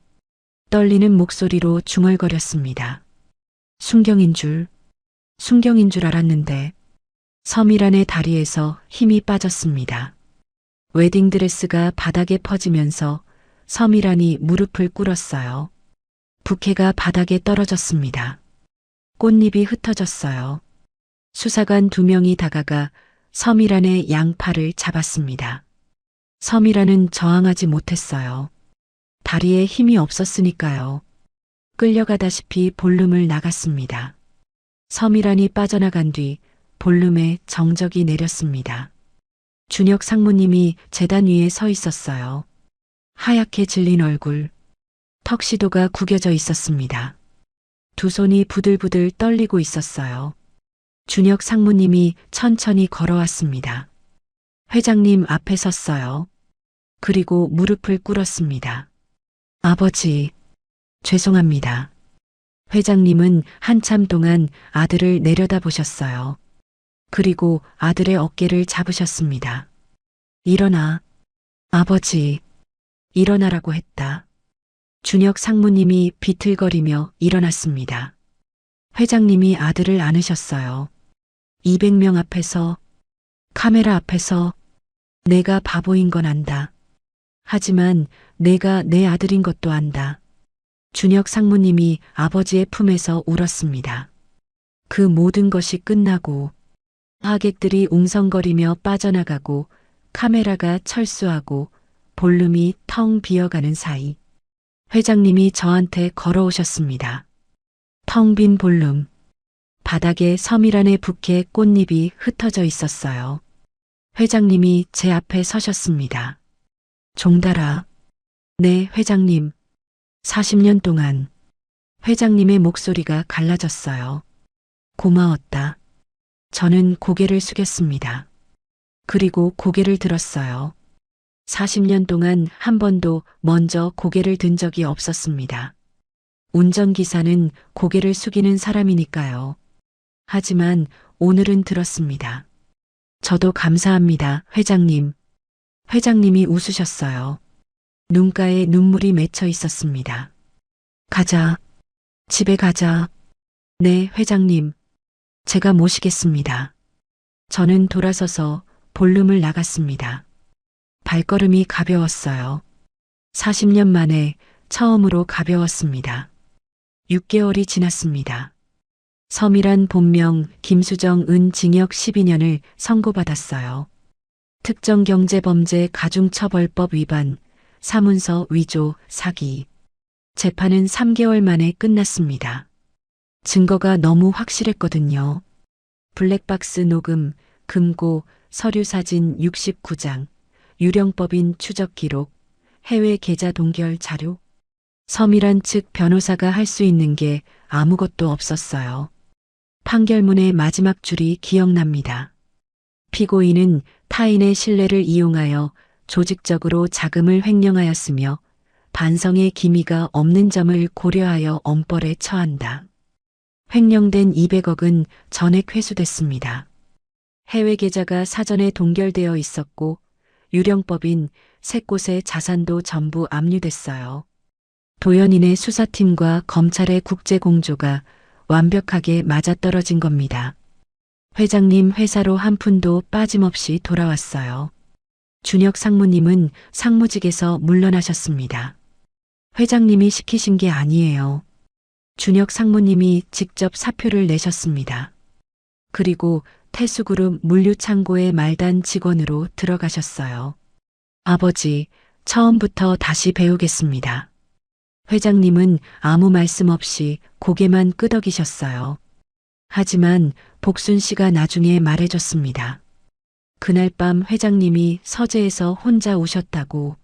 Speaker 2: 떨리는 목소리로 중얼거렸습니다. 순경인 줄 알았는데. 서미란의 다리에서 힘이 빠졌습니다. 웨딩드레스가 바닥에 퍼지면서 서미란이 무릎을 꿇었어요. 부케가 바닥에 떨어졌습니다. 꽃잎이 흩어졌어요. 수사관 2명이 다가가 서미란의 양팔을 잡았습니다. 서미란은 저항하지 못했어요. 다리에 힘이 없었으니까요. 끌려가다시피 볼륨을 나갔습니다. 서미란이 빠져나간 뒤 볼륨에 정적이 내렸습니다. 준혁 상무님이 제단 위에 서 있었어요. 하얗게 질린 얼굴, 턱시도가 구겨져 있었습니다. 두 손이 부들부들 떨리고 있었어요. 준혁 상무님이 천천히 걸어왔습니다. 회장님 앞에 섰어요. 그리고 무릎을 꿇었습니다. 아버지, 죄송합니다. 회장님은 한참 동안 아들을 내려다보셨어요. 그리고 아들의 어깨를 잡으셨습니다. 일어나. 아버지, 일어나라고 했다. 준혁 상무님이 비틀거리며 일어났습니다. 회장님이 아들을 안으셨어요. 200명 앞에서, 카메라 앞에서 내가 바보인 건 안다. 하지만 내가 내 아들인 것도 안다. 준혁 상무님이 아버지의 품에서 울었습니다. 그 모든 것이 끝나고 하객들이 웅성거리며 빠져나가고 카메라가 철수하고 볼륨이 텅 비어가는 사이 회장님이 저한테 걸어오셨습니다. 텅 빈 볼륨. 바닥에 서미란의 부케 꽃잎이 흩어져 있었어요. 회장님이 제 앞에 서셨습니다. 종달아. 네, 회장님. 40년 동안. 회장님의 목소리가 갈라졌어요. 고마웠다. 저는 고개를 숙였습니다. 그리고 고개를 들었어요. 40년 동안 한 번도 먼저 고개를 든 적이 없었습니다. 운전기사는 고개를 숙이는 사람이니까요. 하지만 오늘은 들었습니다. 저도 감사합니다, 회장님. 회장님이 웃으셨어요. 눈가에 눈물이 맺혀 있었습니다. 가자. 집에 가자. 네, 회장님. 제가 모시겠습니다. 저는 돌아서서 볼륨을 나갔습니다. 발걸음이 가벼웠어요. 40년 만에 처음으로 가벼웠습니다. 6개월이 지났습니다. 서미란 본명 김수정 은 징역 12년을 선고받았어요. 특정경제범죄 가중처벌법 위반, 사문서 위조, 사기. 재판은 3개월 만에 끝났습니다. 증거가 너무 확실했거든요. 블랙박스 녹음, 금고, 서류사진 69장, 유령법인 추적 기록, 해외 계좌 동결 자료. 서미란 측 변호사가 할 수 있는 게 아무것도 없었어요. 판결문의 마지막 줄이 기억납니다. 피고인은 타인의 신뢰를 이용하여 조직적으로 자금을 횡령하였으며 반성의 기미가 없는 점을 고려하여 엄벌에 처한다. 횡령된 200억은 전액 회수됐습니다. 해외 계좌가 사전에 동결되어 있었고 유령법인 3곳의 자산도 전부 압류됐어요. 도연인의 수사팀과 검찰의 국제공조가 완벽하게 맞아떨어진 겁니다. 회장님 회사로 한 푼도 빠짐없이 돌아왔어요. 준혁 상무님은 상무직에서 물러나셨습니다. 회장님이 시키신 게 아니에요. 준혁 상무님이 직접 사표를 내셨습니다. 그리고 태수그룹 물류창고의 말단 직원으로 들어가셨어요. 아버지, 처음부터 다시 배우겠습니다. 회장님은 아무 말씀 없이 고개만 끄덕이셨어요. 하지만 복순 씨가 나중에 말해줬습니다. 그날 밤 회장님이 서재에서 혼자 우셨다고.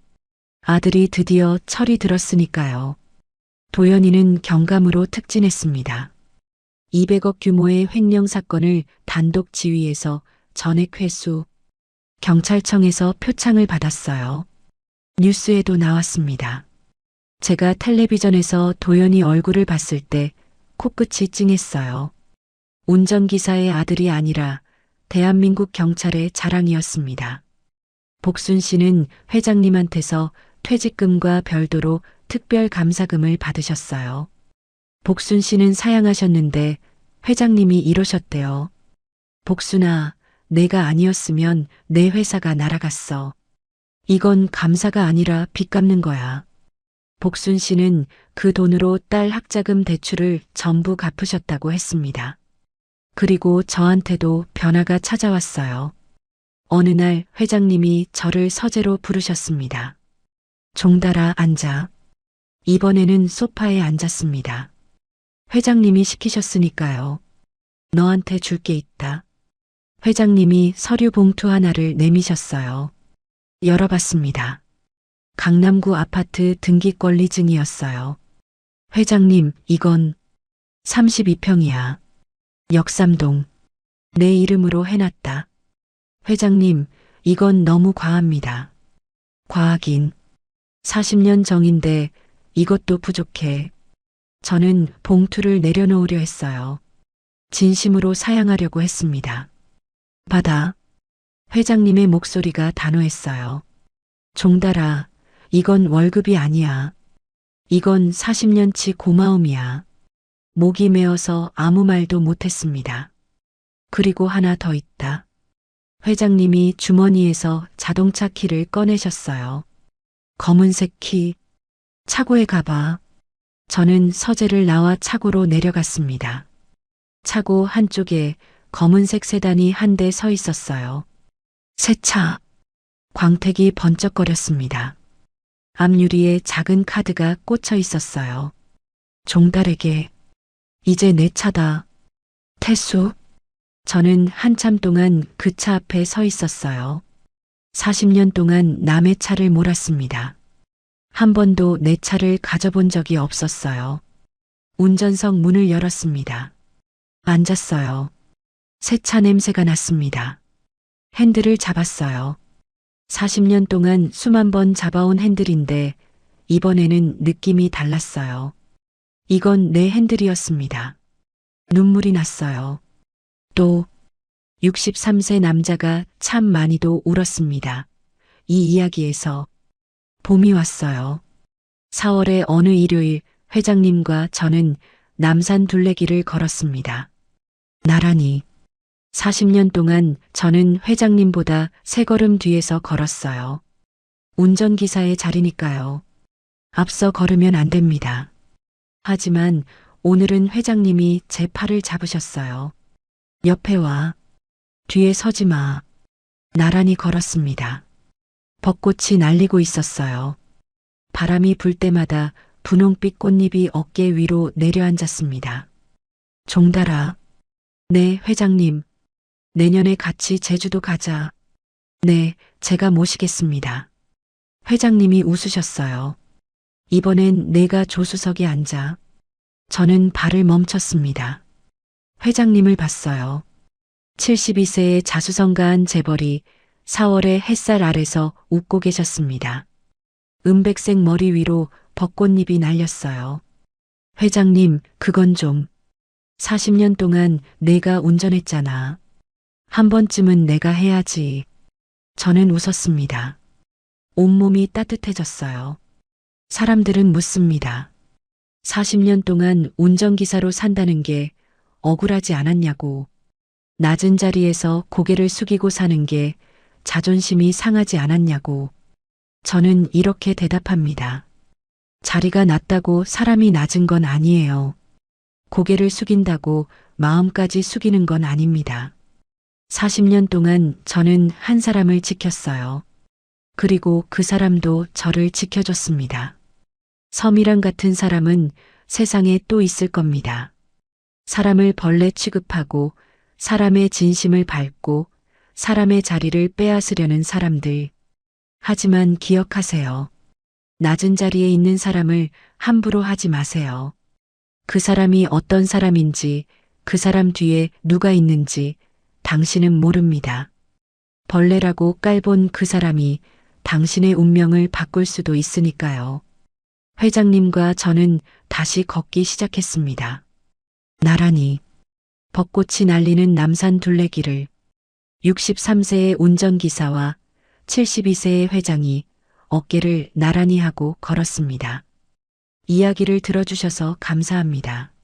Speaker 2: 아들이 드디어 철이 들었으니까요. 도연이는 경감으로 특진했습니다. 200억 규모의 횡령 사건을 단독 지휘해서 전액 회수. 경찰청에서 표창을 받았어요. 뉴스에도 나왔습니다. 제가 텔레비전에서 도연이 얼굴을 봤을 때 코끝이 찡했어요. 운전기사의 아들이 아니라 대한민국 경찰의 자랑이었습니다. 복순 씨는 회장님한테서 퇴직금과 별도로 특별 감사금을 받으셨어요. 복순 씨는 사양하셨는데 회장님이 이러셨대요. 복순아, 내가 아니었으면 내 회사가 날아갔어. 이건 감사가 아니라 빚 갚는 거야. 복순 씨는 그 돈으로 딸 학자금 대출을 전부 갚으셨다고 했습니다. 그리고 저한테도 변화가 찾아왔어요. 어느 날 회장님이 저를 서재로 부르셨습니다. 종달아 앉아. 이번에는 소파에 앉았습니다. 회장님이 시키셨으니까요. 너한테 줄 게 있다. 회장님이 서류 봉투 하나를 내미셨어요. 열어봤습니다. 강남구 아파트 등기권리증이었어요. 회장님, 이건 32평이야. 역삼동. 내 이름으로 해놨다. 회장님, 이건 너무 과합니다. 과하긴. 40년 정인데 이것도 부족해. 저는 봉투를 내려놓으려 했어요. 진심으로 사양하려고 했습니다. 받아. 회장님의 목소리가 단호했어요. 종달아, 이건 월급이 아니야. 이건 40년치 고마움이야. 목이 메어서 아무 말도 못했습니다. 그리고 하나 더 있다. 회장님이 주머니에서 자동차 키를 꺼내셨어요. 검은색 키. 차고에 가봐. 저는 서재를 나와 차고로 내려갔습니다. 차고 한쪽에 검은색 세단이 한 대 서 있었어요. 새 차. 광택이 번쩍거렸습니다. 앞유리에 작은 카드가 꽂혀 있었어요. 종달에게. 이제 내 차다. 태수. 저는 한참 동안 그 차 앞에 서 있었어요. 40년 동안 남의 차를 몰았습니다. 한 번도 내 차를 가져본 적이 없었어요. 운전석 문을 열었습니다. 앉았어요. 새 차 냄새가 났습니다. 핸들을 잡았어요. 40년 동안 수만 번 잡아온 핸들인데 이번에는 느낌이 달랐어요. 이건 내 핸들이었습니다. 눈물이 났어요. 또 63세 남자가 참 많이도 울었습니다. 이 이야기에서 봄이 왔어요. 4월의 어느 일요일 회장님과 저는 남산 둘레길을 걸었습니다. 나란히. 40년 동안 저는 회장님보다 세 걸음 뒤에서 걸었어요. 운전기사의 자리니까요. 앞서 걸으면 안 됩니다. 하지만 오늘은 회장님이 제 팔을 잡으셨어요. 옆에 와. 뒤에 서지 마. 나란히 걸었습니다. 벚꽃이 날리고 있었어요. 바람이 불 때마다 분홍빛 꽃잎이 어깨 위로 내려앉았습니다. 종달아. 네, 회장님. 내년에 같이 제주도 가자. 네, 제가 모시겠습니다. 회장님이 웃으셨어요. 이번엔 내가 조수석에 앉아. 저는 발을 멈췄습니다. 회장님을 봤어요. 72세의 자수성가한 재벌이 4월의 햇살 아래서 웃고 계셨습니다. 은백색 머리 위로 벚꽃잎이 날렸어요. 회장님, 그건 좀. 40년 동안 내가 운전했잖아. 한 번쯤은 내가 해야지. 저는 웃었습니다. 온몸이 따뜻해졌어요. 사람들은 묻습니다. 40년 동안 운전기사로 산다는 게 억울하지 않았냐고. 낮은 자리에서 고개를 숙이고 사는 게 자존심이 상하지 않았냐고. 저는 이렇게 대답합니다. 자리가 낮다고 사람이 낮은 건 아니에요. 고개를 숙인다고 마음까지 숙이는 건 아닙니다. 40년 동안 저는 한 사람을 지켰어요. 그리고 그 사람도 저를 지켜줬습니다. 섬이랑 같은 사람은 세상에 또 있을 겁니다. 사람을 벌레 취급하고 사람의 진심을 밟고 사람의 자리를 빼앗으려는 사람들. 하지만 기억하세요. 낮은 자리에 있는 사람을 함부로 하지 마세요. 그 사람이 어떤 사람인지, 그 사람 뒤에 누가 있는지 당신은 모릅니다. 벌레라고 깔본 그 사람이 당신의 운명을 바꿀 수도 있으니까요. 회장님과 저는 다시 걷기 시작했습니다. 나란히 벚꽃이 날리는 남산 둘레길을 63세의 운전기사와 72세의 회장이 어깨를 나란히 하고 걸었습니다. 이야기를 들어주셔서 감사합니다.